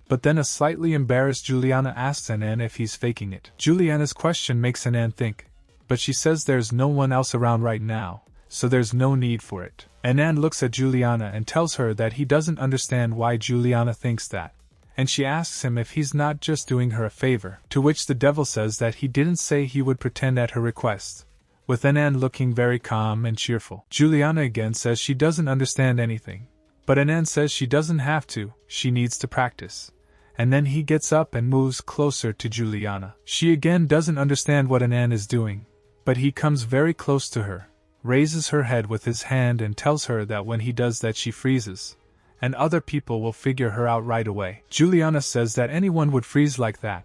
But then a slightly embarrassed Juliana asks Anan if he's faking it. Juliana's question makes Anan think, but she says there's no one else around right now, so there's no need for it. Anan looks at Juliana and tells her that he doesn't understand why Juliana thinks that, and she asks him if he's not just doing her a favor, to which the devil says that he didn't say he would pretend at her request, with Anan looking very calm and cheerful. Juliana again says she doesn't understand anything, but Anan says she doesn't have to, she needs to practice. And then he gets up and moves closer to Juliana. She again doesn't understand what Anan is doing, but he comes very close to her, raises her head with his hand and tells her that when he does that she freezes, and other people will figure her out right away. Juliana says that anyone would freeze like that,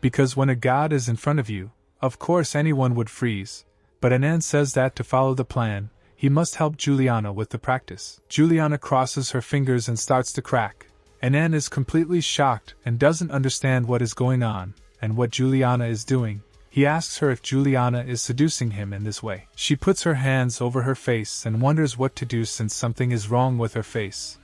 because when a god is in front of you, of course anyone would freeze, but Anan says that to follow the plan, he must help Juliana with the practice. Juliana crosses her fingers and starts to crack. Anan is completely shocked and doesn't understand what is going on and what Juliana is doing. He asks her if Juliana is seducing him in this way. She puts her hands over her face and wonders what to do since something is wrong with her face.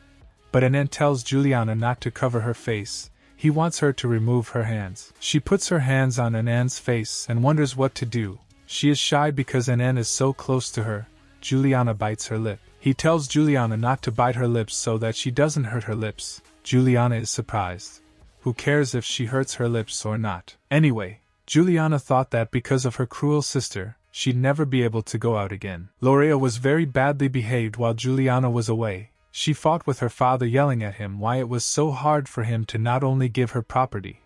But Anan tells Juliana not to cover her face. He wants her to remove her hands. She puts her hands on Anan's face and wonders what to do. She is shy because Anan is so close to her. Juliana bites her lip. He tells Juliana not to bite her lips so that she doesn't hurt her lips. Juliana is surprised. Who cares if she hurts her lips or not? Anyway, Juliana thought that because of her cruel sister, she'd never be able to go out again. Lorea was very badly behaved while Juliana was away. She fought with her father, yelling at him why it was so hard for him to not only give her property,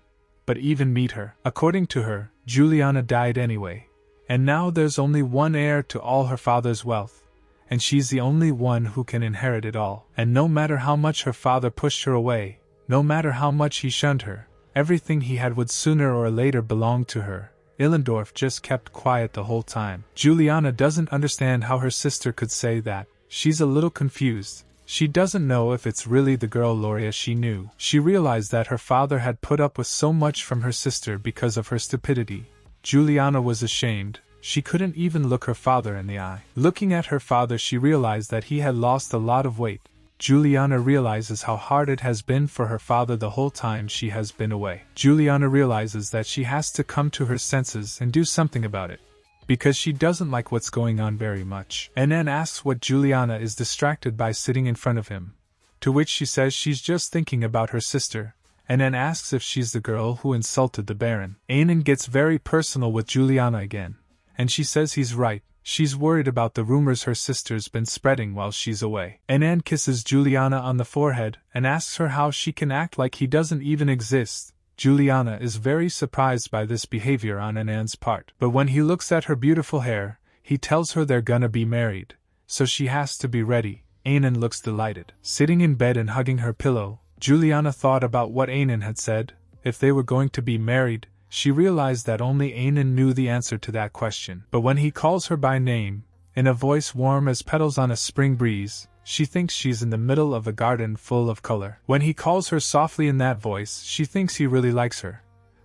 but even meet her. According to her, Juliana died anyway. And now there's only one heir to all her father's wealth, and she's the only one who can inherit it all. And no matter how much her father pushed her away, no matter how much he shunned her, everything he had would sooner or later belong to her. Illendorf just kept quiet the whole time. Juliana doesn't understand how her sister could say that. She's a little confused. She doesn't know if it's really the girl Loria she knew. She realized that her father had put up with so much from her sister because of her stupidity. Juliana was ashamed. She couldn't even look her father in the eye. Looking at her father, she realized that he had lost a lot of weight. Juliana realizes how hard it has been for her father the whole time she has been away. Juliana realizes that she has to come to her senses and do something about it, because she doesn't like what's going on very much. Anne asks what Juliana is distracted by sitting in front of him, to which she says she's just thinking about her sister. And Anne asks if she's the girl who insulted the Baron. Anan gets very personal with Juliana again, and she says he's right. She's worried about the rumors her sister's been spreading while she's away. Anne kisses Juliana on the forehead and asks her how she can act like he doesn't even exist. Juliana is very surprised by this behavior on Anan's part. But when he looks at her beautiful hair, he tells her they're gonna be married, so she has to be ready. Anan looks delighted. Sitting in bed and hugging her pillow, Juliana thought about what Anan had said. If they were going to be married, she realized that only Anan knew the answer to that question. But when he calls her by name, in a voice warm as petals on a spring breeze, she thinks she's in the middle of a garden full of color. When he calls her softly in that voice, she thinks he really likes her.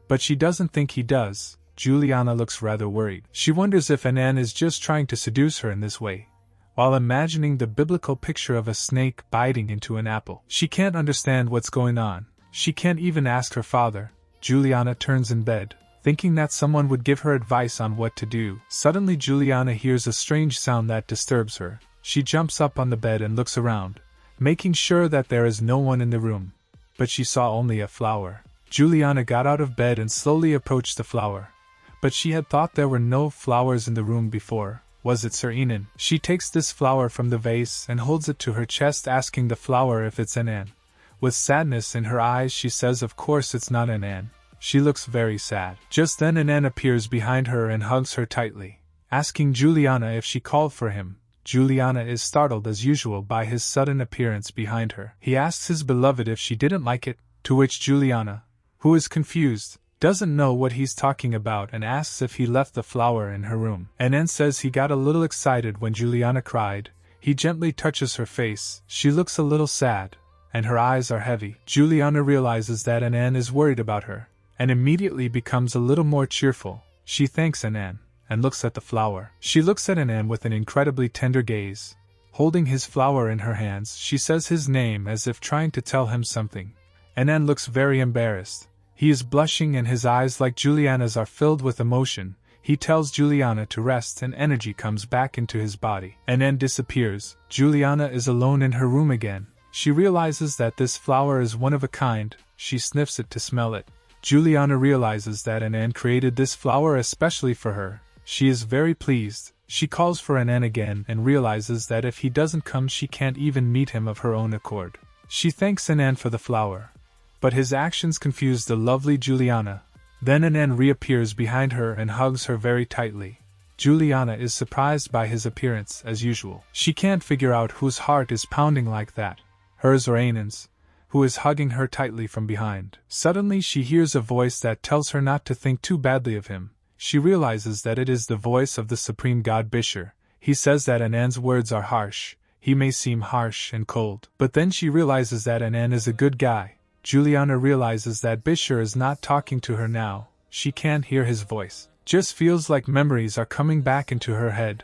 But she doesn't think he does. Juliana looks rather worried. She wonders if Anan is just trying to seduce her in this way, while imagining the biblical picture of a snake biting into an apple. She can't understand what's going on. She can't even ask her father. Juliana turns in bed, thinking that someone would give her advice on what to do. Suddenly Juliana hears a strange sound that disturbs her. She jumps up on the bed and looks around, making sure that there is no one in the room. But she saw only a flower. Juliana got out of bed and slowly approached the flower. But she had thought there were no flowers in the room before. Was it Sir Enan? She takes this flower from the vase and holds it to her chest, asking the flower if it's Anan. With sadness in her eyes, she says of course it's not Anan. She looks very sad. Just then Anan appears behind her and hugs her tightly, asking Juliana if she called for him. Juliana is startled as usual by his sudden appearance behind her. He asks his beloved if she didn't like it, to which Juliana, who is confused, doesn't know what he's talking about and asks if he left the flower in her room. Anan says he got a little excited when Juliana cried. He gently touches her face. She looks a little sad, and her eyes are heavy. Juliana realizes that Anan is worried about her, and immediately becomes a little more cheerful. She thanks Anan, and looks at the flower. She looks at Anan with an incredibly tender gaze. Holding his flower in her hands, she says his name as if trying to tell him something. Anan looks very embarrassed. He is blushing and his eyes, like Juliana's, are filled with emotion. He tells Juliana to rest and energy comes back into his body. Anan disappears. Juliana is alone in her room again. She realizes that this flower is one of a kind. She sniffs it to smell it. Juliana realizes that Anan created this flower especially for her. She is very pleased. She calls for Anan again and realizes that if he doesn't come she can't even meet him of her own accord. She thanks Anan for the flower, but his actions confuse the lovely Juliana. Then Anan reappears behind her and hugs her very tightly. Juliana is surprised by his appearance as usual. She can't figure out whose heart is pounding like that, hers or Anan's, who is hugging her tightly from behind. Suddenly she hears a voice that tells her not to think too badly of him. She realizes that it is the voice of the supreme god Bishar. He says that Anan's words are harsh. He may seem harsh and cold. But then she realizes that Anan is a good guy. Juliana realizes that Bishar is not talking to her now. She can't hear his voice. Just feels like memories are coming back into her head.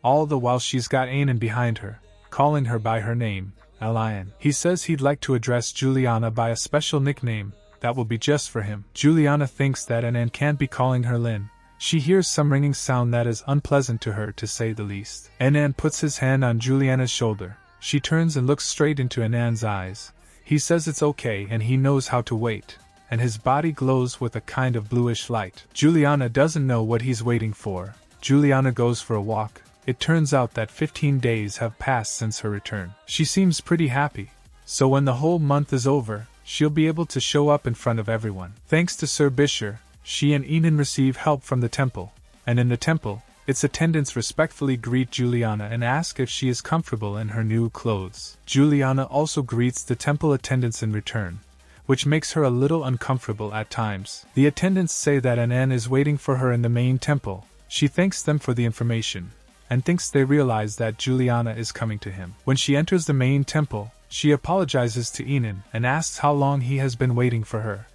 All the while she's got Anan behind her, calling her by her name, Alian. He says he'd like to address Juliana by a special nickname that will be just for him. Juliana thinks that Anan can't be calling her Lin. She hears some ringing sound that is unpleasant to her, to say the least. Anan puts his hand on Juliana's shoulder. She turns and looks straight into Anan's eyes. He says it's okay and he knows how to wait, and his body glows with a kind of bluish light. Juliana doesn't know what he's waiting for. Juliana goes for a walk. It turns out that 15 days have passed since her return. She seems pretty happy. So when the whole month is over, she'll be able to show up in front of everyone. Thanks to Sir Bisher, she and Enon receive help from the temple, and in the temple, its attendants respectfully greet Juliana and ask if she is comfortable in her new clothes. Juliana also greets the temple attendants in return, which makes her a little uncomfortable at times. The attendants say that Anan is waiting for her in the main temple. She thanks them for the information, and thinks they realize that Juliana is coming to him. When she enters the main temple, she apologizes to Enon and asks how long he has been waiting for her.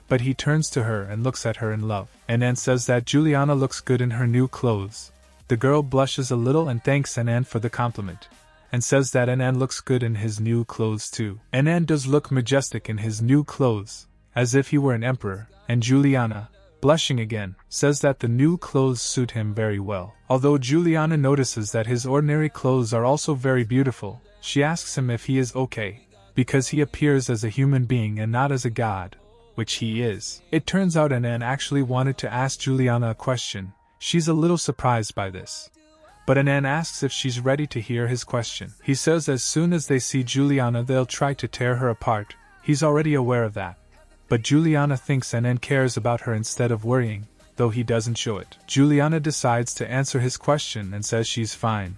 But he turns to her and looks at her in love. Anan says that Juliana looks good in her new clothes. The girl blushes a little and thanks Anan for the compliment, and says that Anan looks good in his new clothes too. Anan does look majestic in his new clothes, as if he were an emperor, and Juliana, blushing again, says that the new clothes suit him very well. Although Juliana notices that his ordinary clothes are also very beautiful, she asks him if he is okay, because he appears as a human being and not as a god, which he is. It turns out Anan actually wanted to ask Juliana a question. She's a little surprised by this, but Anan asks if she's ready to hear his question. He says as soon as they see Juliana they'll try to tear her apart. He's already aware of that. But Juliana thinks Anan cares about her instead of worrying, though he doesn't show it. Juliana decides to answer his question and says she's fine.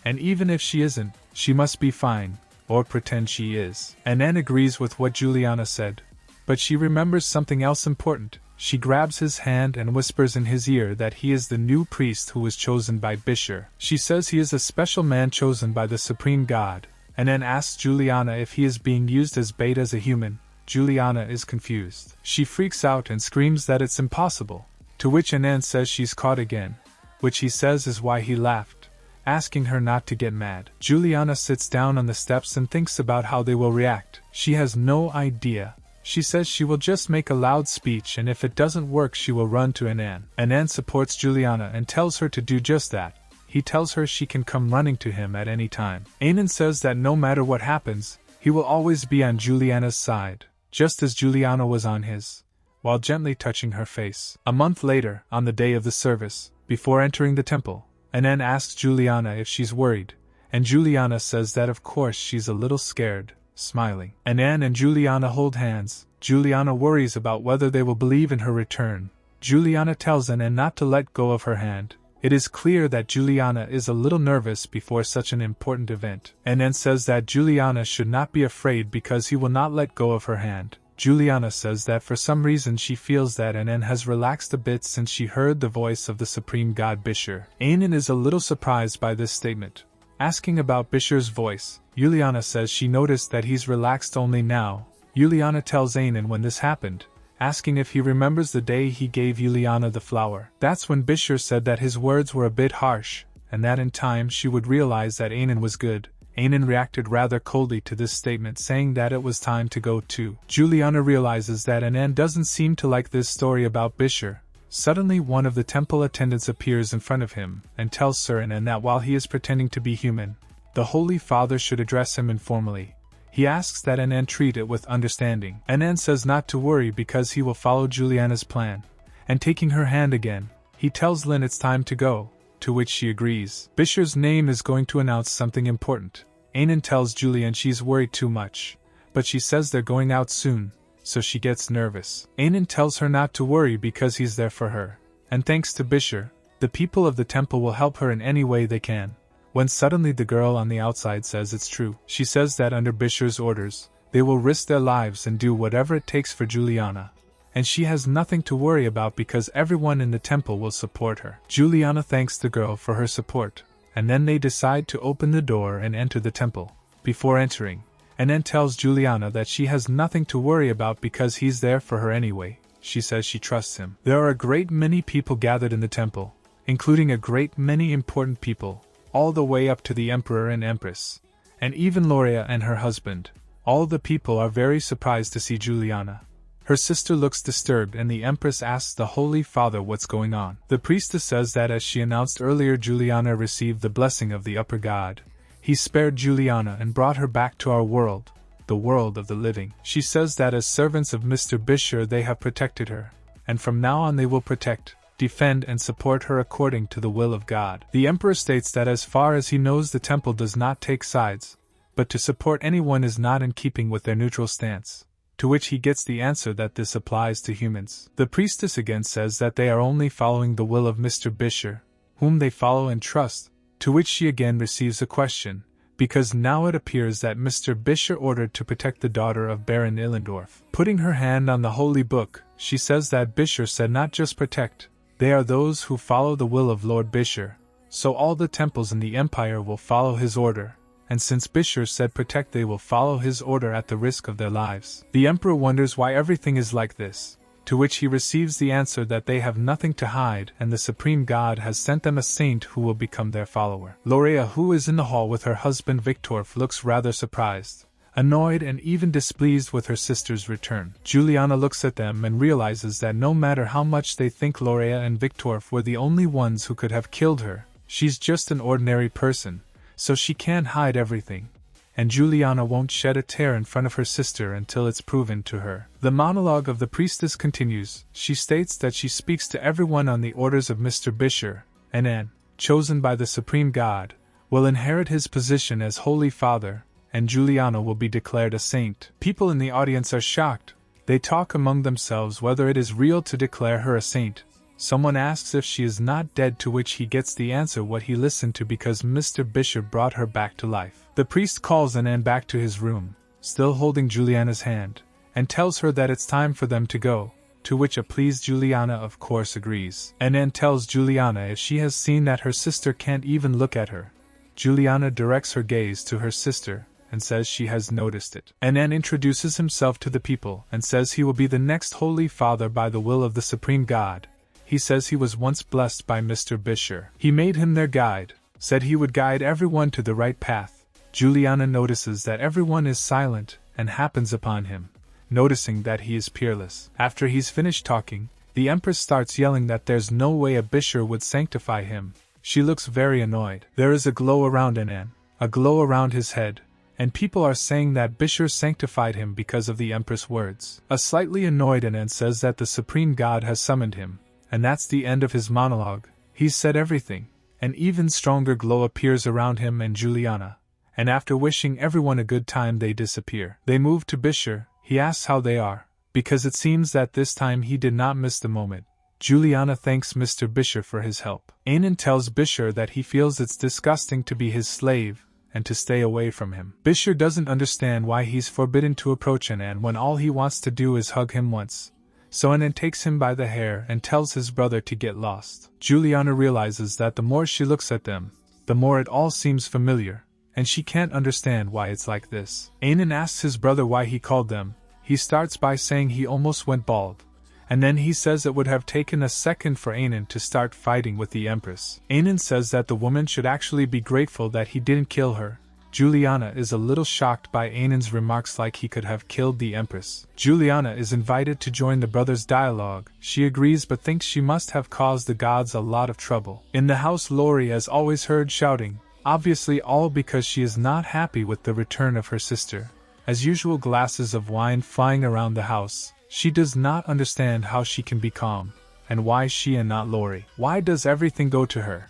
And even if she isn't, she must be fine, or pretend she is. Anan agrees with what Juliana said, but she remembers something else important. She grabs his hand and whispers in his ear that he is the new priest who was chosen by Bisher. She says he is a special man chosen by the supreme god, and then asks Juliana if he is being used as bait as a human. Juliana is confused. She freaks out and screams that it's impossible, to which Anan says she's caught again, which he says is why he laughed, asking her not to get mad. Juliana sits down on the steps and thinks about how they will react. She has no idea. She says she will just make a loud speech and if it doesn't work she will run to Anan. Anan supports Juliana and tells her to do just that. He tells her she can come running to him at any time. Anan says that no matter what happens, he will always be on Juliana's side, just as Juliana was on his, while gently touching her face. A month later, on the day of the service, before entering the temple, Anan asks Juliana if she's worried, and Juliana says that of course she's a little scared, smiling. Anan and Juliana hold hands. Juliana worries about whether they will believe in her return. Juliana tells Anan not to let go of her hand. It is clear that Juliana is a little nervous before such an important event. Anan says that Juliana should not be afraid because he will not let go of her hand. Juliana says that for some reason she feels that Anan has relaxed a bit since she heard the voice of the supreme god Bisher. Anan is a little surprised by this statement. Asking about Bisher's voice, Juliana says she noticed that he's relaxed only now. Juliana tells Anan when this happened, asking if he remembers the day he gave Juliana the flower. That's when Bisher said that his words were a bit harsh, and that in time she would realize that Anan was good. Anan reacted rather coldly to this statement, saying that it was time to go too. Juliana realizes that Anan doesn't seem to like this story about Bisher. Suddenly one of the temple attendants appears in front of him, and tells Sir Anan that while he is pretending to be human, the Holy Father should address him informally. He asks that Anan treat it with understanding. Anan says not to worry because he will follow Juliana's plan, and taking her hand again, he tells Lin it's time to go, to which she agrees. Bisher's name is going to announce something important. Anan tells Julian she's worried too much, but she says they're going out soon, so she gets nervous. Anan tells her not to worry because he's there for her, and thanks to Bisher, the people of the temple will help her in any way they can. When suddenly the girl on the outside says it's true. She says that under Bisher's orders, they will risk their lives and do whatever it takes for Juliana, and she has nothing to worry about because everyone in the temple will support her. Juliana thanks the girl for her support, and then they decide to open the door and enter the temple. Before entering, Anan tells Juliana that she has nothing to worry about because he's there for her anyway. She says she trusts him. There are a great many people gathered in the temple, including a great many important people, all the way up to the Emperor and Empress, and even Loria and her husband. All the people are very surprised to see Juliana. Her sister looks disturbed and the Empress asks the Holy Father what's going on. The priestess says that as she announced earlier, Juliana received the blessing of the upper god. He spared Juliana and brought her back to our world, the world of the living. She says that as servants of Mr. Bisher they have protected her, and from now on they will protect, defend and support her according to the will of God. The Emperor states that as far as he knows the temple does not take sides, but to support anyone is not in keeping with their neutral stance. to which he gets the answer that this applies to humans. The priestess again says that they are only following the will of Mr. Bisher, whom they follow and trust, to which she again receives a question, because now it appears that Mr. Bisher ordered to protect the daughter of Baron Illendorf. Putting her hand on the holy book, she says that Bisher said not just protect, they are those who follow the will of Lord Bisher, so all the temples in the empire will follow his order, and since Bisher said protect they will follow his order at the risk of their lives. The emperor wonders why everything is like this, to which he receives the answer that they have nothing to hide and the supreme god has sent them a saint who will become their follower. Lorea, who is in the hall with her husband Victorf, looks rather surprised, annoyed and even displeased with her sister's return. Juliana looks at them and realizes that no matter how much they think Lorea and Victorf were the only ones who could have killed her, she's just an ordinary person, so she can't hide everything, and Juliana won't shed a tear in front of her sister until it's proven to her. The monologue of the priestess continues. She states that she speaks to everyone on the orders of Mr. Bisher, and Anne, chosen by the supreme god, will inherit his position as Holy Father, and Juliana will be declared a saint. People in the audience are shocked. They talk among themselves whether it is real to declare her a saint. Someone asks if she is not dead, to which he gets the answer what he listened to because Mr. Bisher brought her back to life. The priest calls Anne back to his room, still holding Juliana's hand, and tells her that it's time for them to go, to which a pleased Juliana of course agrees. Anne tells Juliana if she has seen that her sister can't even look at her. Juliana directs her gaze to her sister, and says she has noticed it. Anne introduces himself to the people and says he will be the next Holy Father by the will of the Supreme God. He says he was once blessed by Mr. Bisher. He made him their guide, said he would guide everyone to the right path. Juliana notices that everyone is silent, and happens upon him, noticing that he is peerless. After he's finished talking, the Empress starts yelling that there's no way a Bisher would sanctify him. She looks very annoyed. There is a glow around Anne, a glow around his head, and people are saying that Bisher sanctified him because of the Empress' words. A slightly annoyed Anne says that the Supreme God has summoned him, and that's the end of his monologue. He's said everything. An even stronger glow appears around him and Juliana, and after wishing everyone a good time they disappear. They move to Bisher. He asks how they are, because it seems that this time he did not miss the moment. Juliana thanks Mr. Bisher for his help. Anan tells Bisher that he feels it's disgusting to be his slave, and to stay away from him. Bisher doesn't understand why he's forbidden to approach Anan when all he wants to do is hug him once. So Anan takes him by the hair and tells his brother to get lost. Juliana realizes that the more she looks at them, the more it all seems familiar, and she can't understand why it's like this. Anan asks his brother why he called them. He starts by saying he almost went bald, and then he says it would have taken a second for Anan to start fighting with the Empress. Anan says that the woman should actually be grateful that he didn't kill her. Juliana is a little shocked by Anan's remarks, like he could have killed the Empress. Juliana is invited to join the brothers' dialogue. She agrees but thinks she must have caused the gods a lot of trouble. In the house, Lori is always heard shouting, obviously all because she is not happy with the return of her sister. As usual, glasses of wine flying around the house. She does not understand how she can be calm, and why she and not Lori. Why does everything go to her?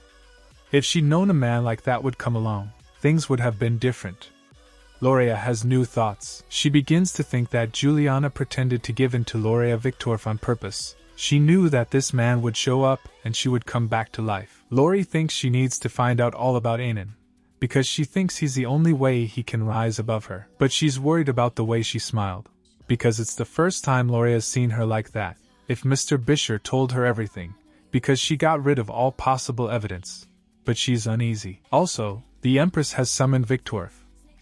If she'd known a man like that would come along, things would have been different. Lorea has new thoughts. She begins to think that Juliana pretended to give in to Lorea Victorf on purpose. She knew that this man would show up and she would come back to life. Lori thinks she needs to find out all about Anan, because she thinks he's the only way he can rise above her. But she's worried about the way she smiled, because it's the first time Lorea's seen her like that. If Mr. Bisher told her everything, because she got rid of all possible evidence. But she's uneasy. Also, the Empress has summoned Victorf.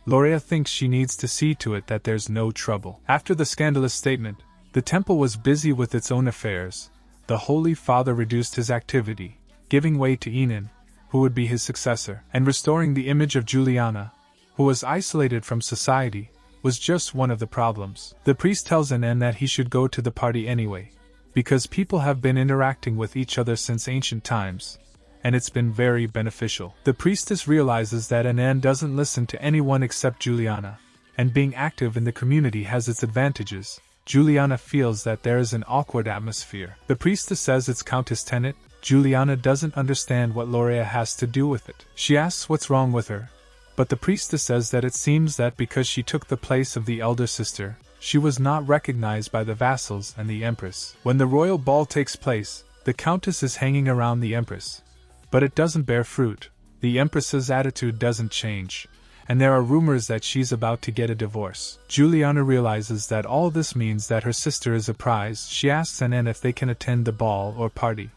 Lorea thinks she needs to see to it that there's no trouble. After the scandalous statement, the temple was busy with its own affairs. The Holy Father reduced his activity, giving way to Anan, who would be his successor, and restoring the image of Juliana, who was isolated from society, was just one of the problems. The priest tells Anan that he should go to the party anyway, because people have been interacting with each other since ancient times, and it's been very beneficial. The priestess realizes that Anan doesn't listen to anyone except Juliana, and being active in the community has its advantages. Juliana feels that there is an awkward atmosphere. The priestess says it's Countess Tenet. Juliana doesn't understand what Lorea has to do with it. She asks what's wrong with her, but the priestess says that it seems that because she took the place of the elder sister, she was not recognized by the vassals and the empress. When the royal ball takes place, the countess is hanging around the empress. But it doesn't bear fruit. The empress's attitude doesn't change, and there are rumors that she's about to get a divorce. Juliana realizes that all this means that her sister is a prize. She asks Anne if they can attend the ball or party,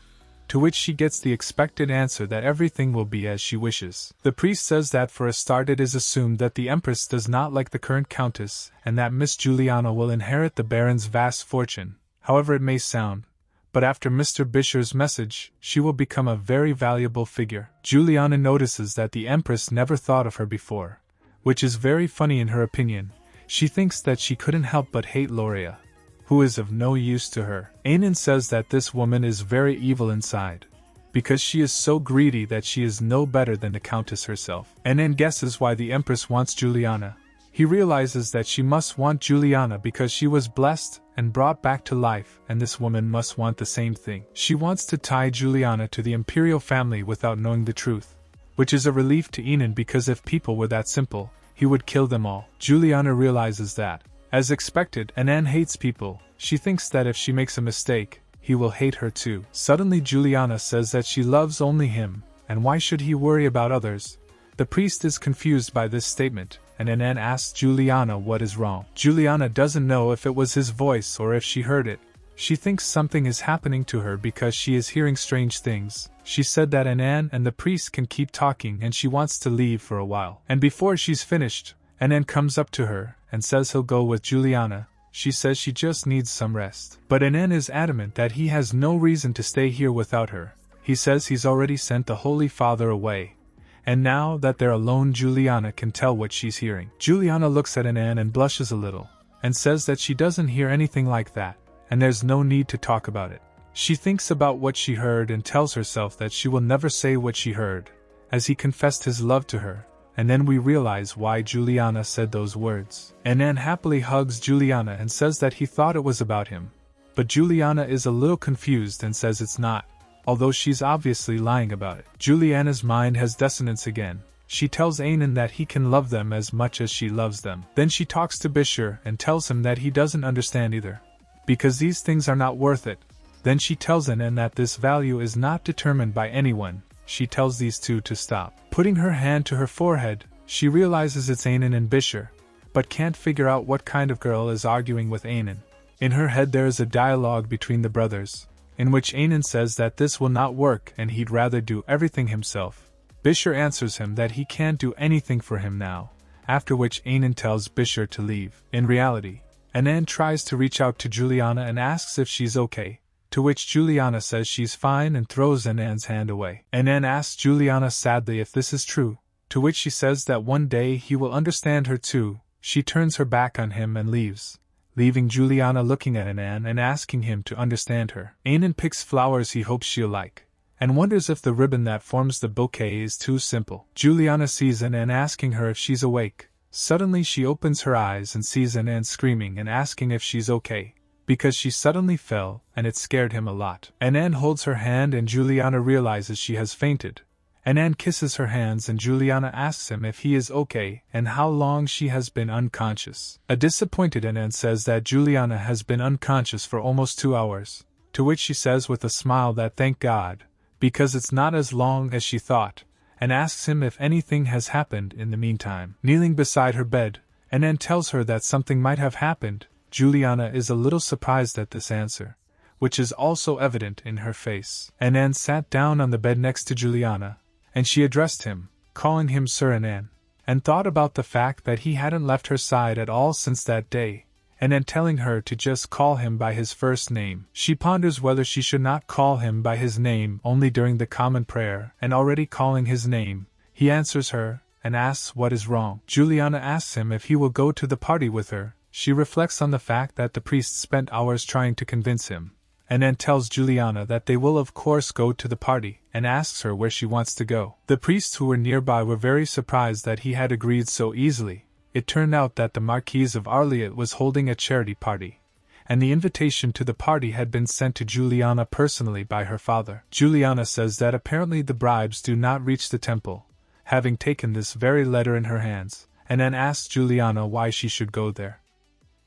to which she gets the expected answer that everything will be as she wishes. The priest says that for a start it is assumed that the empress does not like the current countess, and that Miss Juliana will inherit the baron's vast fortune, however it may sound. But after Mr. Bisher's message, she will become a very valuable figure. Juliana notices that the empress never thought of her before, which is very funny in her opinion. She thinks that she couldn't help but hate Loria, who is of no use to her. Anan says that this woman is very evil inside, because she is so greedy that she is no better than the countess herself. Anan guesses why the empress wants Juliana. He realizes that she must want Juliana because she was blessed and brought back to life, and this woman must want the same thing. She wants to tie Juliana to the imperial family without knowing the truth, which is a relief to Enan because if people were that simple, he would kill them all. Juliana realizes that, as expected, Anan hates people. She thinks that if she makes a mistake, he will hate her too. Suddenly Juliana says that she loves only him, and why should he worry about others? The priest is confused by this statement, and Anan asks Juliana what is wrong. Juliana doesn't know if it was his voice or if she heard it. She thinks something is happening to her because she is hearing strange things. She said that Anan and the priest can keep talking and she wants to leave for a while. And before she's finished, Anan comes up to her and says he'll go with Juliana. She says she just needs some rest. But Anan is adamant that he has no reason to stay here without her. He says he's already sent the Holy Father away. And now that they're alone, Juliana can tell what she's hearing. Juliana looks at Anan and blushes a little, and says that she doesn't hear anything like that, and there's no need to talk about it. She thinks about what she heard and tells herself that she will never say what she heard, as he confessed his love to her, and then we realize why Juliana said those words. Anan happily hugs Juliana and says that he thought it was about him, but Juliana is a little confused and says it's not, although she's obviously lying about it. Juliana's mind has dissonance again. She tells Anan that he can love them as much as she loves them. Then she talks to Bisher and tells him that he doesn't understand either, because these things are not worth it. Then she tells Anan that this value is not determined by anyone. She tells these two to stop. Putting her hand to her forehead, she realizes it's Anan and Bisher, but can't figure out what kind of girl is arguing with Anan. In her head there is a dialogue between the brothers, in which Anan says that this will not work and he'd rather do everything himself. Bisher answers him that he can't do anything for him now, after which Anan tells Bisher to leave. In reality, Anan tries to reach out to Juliana and asks if she's okay, to which Juliana says she's fine and throws Anan's hand away. Anan asks Juliana sadly if this is true, to which she says that one day he will understand her too. She turns her back on him and leaves, leaving Juliana looking at Anan and asking him to understand her. Anan picks flowers he hopes she'll like, and wonders if the ribbon that forms the bouquet is too simple. Juliana sees Anan asking her if she's awake. Suddenly she opens her eyes and sees Anan screaming and asking if she's okay, because she suddenly fell and it scared him a lot. Anan holds her hand and Juliana realizes she has fainted. Anan kisses her hands and Juliana asks him if he is okay and how long she has been unconscious. A disappointed Anan says that Juliana has been unconscious for almost 2 hours, to which she says with a smile that thank God, because it's not as long as she thought, and asks him if anything has happened in the meantime. Kneeling beside her bed, Anan tells her that something might have happened. Juliana is a little surprised at this answer, which is also evident in her face. Anan sat down on the bed next to Juliana, and she addressed him, calling him Sir Anan, and thought about the fact that he hadn't left her side at all since that day, and then telling her to just call him by his first name. She ponders whether she should not call him by his name only during the common prayer, and already calling his name, he answers her, and asks what is wrong. Juliana asks him if he will go to the party with her. She reflects on the fact that the priest spent hours trying to convince him, and then tells Juliana that they will of course go to the party, and asks her where she wants to go. The priests who were nearby were very surprised that he had agreed so easily. It turned out that the Marquise of Arliot was holding a charity party, and the invitation to the party had been sent to Juliana personally by her father. Juliana says that apparently the bribes do not reach the temple, having taken this very letter in her hands, and then asks Juliana why she should go there.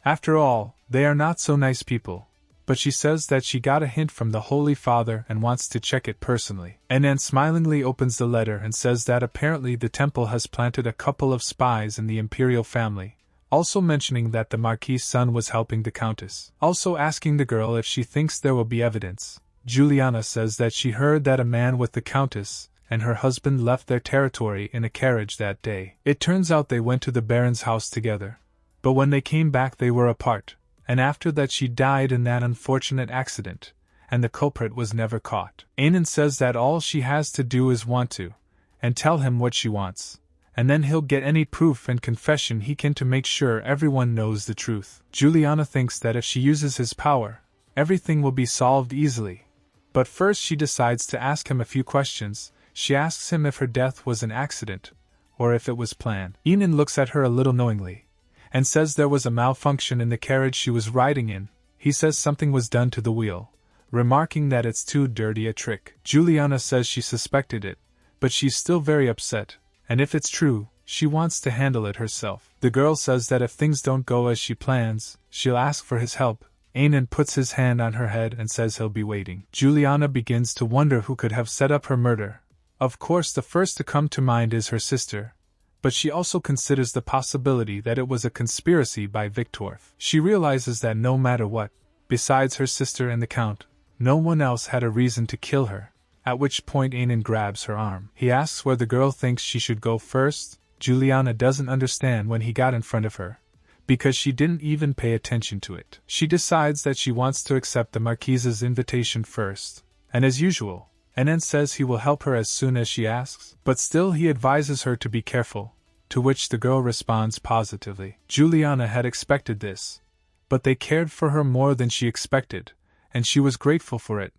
After all, they are not so nice people. But she says that she got a hint from the Holy Father and wants to check it personally. Anan smilingly opens the letter and says that apparently the temple has planted a couple of spies in the imperial family, also mentioning that the Marquis' son was helping the Countess. Also asking the girl if she thinks there will be evidence. Juliana says that she heard that a man with the Countess and her husband left their territory in a carriage that day. It turns out they went to the Baron's house together, but when they came back they were apart, and after that she died in that unfortunate accident, and the culprit was never caught. Anan says that all she has to do is want to, and tell him what she wants, and then he'll get any proof and confession he can to make sure everyone knows the truth. Juliana thinks that if she uses his power, everything will be solved easily. But first she decides to ask him a few questions. She asks him if her death was an accident, or if it was planned. Anan looks at her a little knowingly, and says there was a malfunction in the carriage she was riding in. He says something was done to the wheel, remarking that it's too dirty a trick. Juliana says she suspected it, but she's still very upset, and if it's true, she wants to handle it herself. The girl says that if things don't go as she plans, she'll ask for his help. Anan puts his hand on her head and says he'll be waiting. Juliana begins to wonder who could have set up her murder. Of course the first to come to mind is her sister, but she also considers the possibility that it was a conspiracy by Victorf. She realizes that no matter what, besides her sister and the Count, no one else had a reason to kill her, at which point Anan grabs her arm. He asks where the girl thinks she should go first. Juliana doesn't understand when he got in front of her, because she didn't even pay attention to it. She decides that she wants to accept the Marquise's invitation first, and as usual, Anan says he will help her as soon as she asks, but still he advises her to be careful, to which the girl responds positively. Juliana had expected this, but they cared for her more than she expected, and she was grateful for it,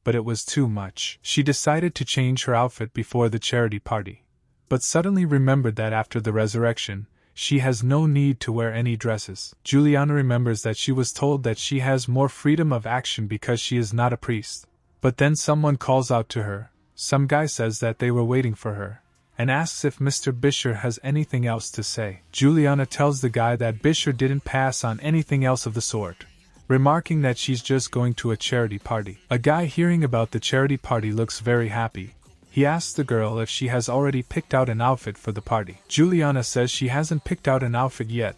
but it was too much. She decided to change her outfit before the charity party, but suddenly remembered that after the resurrection, she has no need to wear any dresses. Juliana remembers that she was told that she has more freedom of action because she is not a priest. But then someone calls out to her. Some guy says that they were waiting for her, and asks if Mr. Bisher has anything else to say. Juliana tells the guy that Bisher didn't pass on anything else of the sort, remarking that she's just going to a charity party. A guy hearing about the charity party looks very happy. He asks the girl if she has already picked out an outfit for the party. Juliana says she hasn't picked out an outfit yet,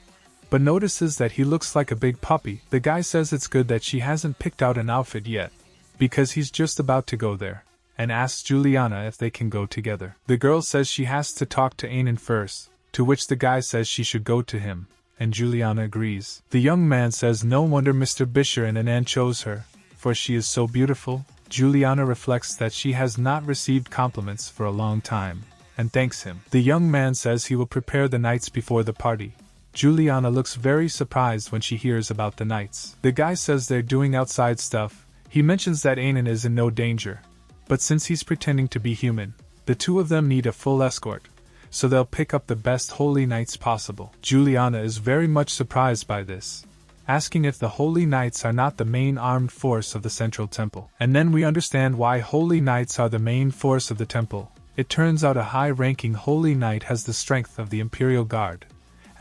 but notices that he looks like a big puppy. The guy says it's good that she hasn't picked out an outfit yet, because he's just about to go there, and asks Juliana if they can go together. The girl says she has to talk to Anan first, to which the guy says she should go to him, and Juliana agrees. The young man says no wonder Mr. Bisher and Anan chose her, for she is so beautiful. Juliana reflects that she has not received compliments for a long time, and thanks him. The young man says he will prepare the knights before the party. Juliana looks very surprised when she hears about the knights. The guy says they're doing outside stuff. He mentions that Anan is in no danger, but since he's pretending to be human, the two of them need a full escort, so they'll pick up the best holy knights possible. Juliana is very much surprised by this, asking if the holy knights are not the main armed force of the central temple. And then we understand why holy knights are the main force of the temple. It turns out a high-ranking holy knight has the strength of the Imperial Guard,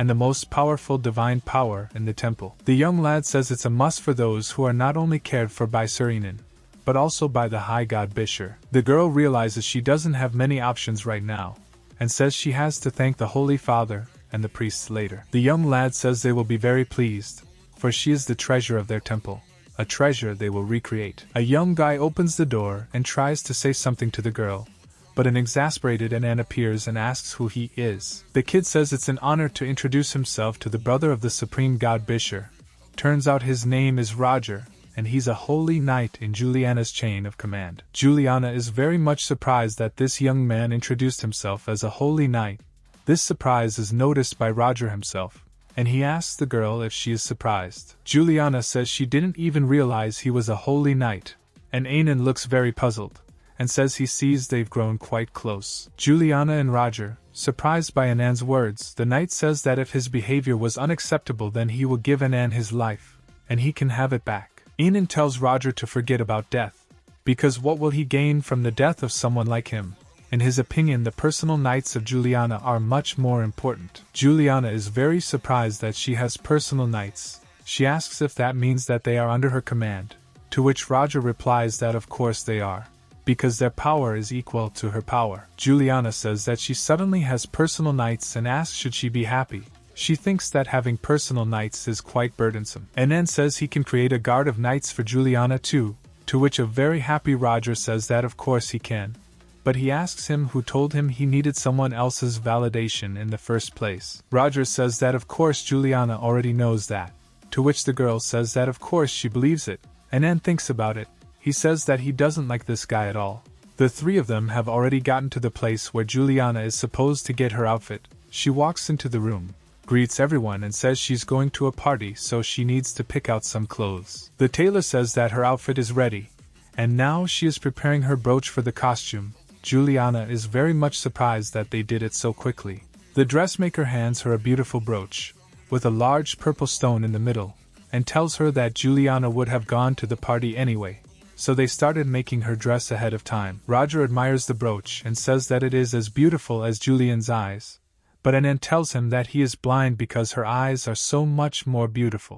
and the most powerful divine power in the temple. The young lad says it's a must for those who are not only cared for by Surinan, but also by the high god Bisher. The girl realizes she doesn't have many options right now, and says she has to thank the Holy Father and the priests later. The young lad says they will be very pleased, for she is the treasure of their temple, a treasure they will recreate. A young guy opens the door and tries to say something to the girl, but an exasperated Anan appears and asks who he is. The kid says it's an honor to introduce himself to the brother of the supreme god Bisher. Turns out his name is Roger, and he's a holy knight in Juliana's chain of command. Juliana is very much surprised that this young man introduced himself as a holy knight. This surprise is noticed by Roger himself, and he asks the girl if she is surprised. Juliana says she didn't even realize he was a holy knight, and Anan looks very puzzled, and says he sees they've grown quite close. Juliana and Roger, surprised by Anan's words, the knight says that if his behavior was unacceptable then he will give Anan his life, and he can have it back. Anan tells Roger to forget about death, because what will he gain from the death of someone like him? In his opinion, the personal knights of Juliana are much more important. Juliana is very surprised that she has personal knights. She asks if that means that they are under her command, to which Roger replies that of course they are, because their power is equal to her power. Juliana says that she suddenly has personal knights and asks should she be happy. She thinks that having personal knights is quite burdensome. Anan says he can create a guard of knights for Juliana too, to which a very happy Roger says that of course he can. But he asks him who told him he needed someone else's validation in the first place. Roger says that of course Juliana already knows that, to which the girl says that of course she believes it. Anan thinks about it. He says that he doesn't like this guy at all. The three of them have already gotten to the place where Juliana is supposed to get her outfit. She walks into the room, greets everyone and says she's going to a party so she needs to pick out some clothes. The tailor says that her outfit is ready, and now she is preparing her brooch for the costume. Juliana is very much surprised that they did it so quickly. The dressmaker hands her a beautiful brooch, with a large purple stone in the middle, and tells her that Juliana would have gone to the party anyway, so they started making her dress ahead of time. Roger admires the brooch and says that it is as beautiful as Julian's eyes, but Anan tells him that he is blind because her eyes are so much more beautiful.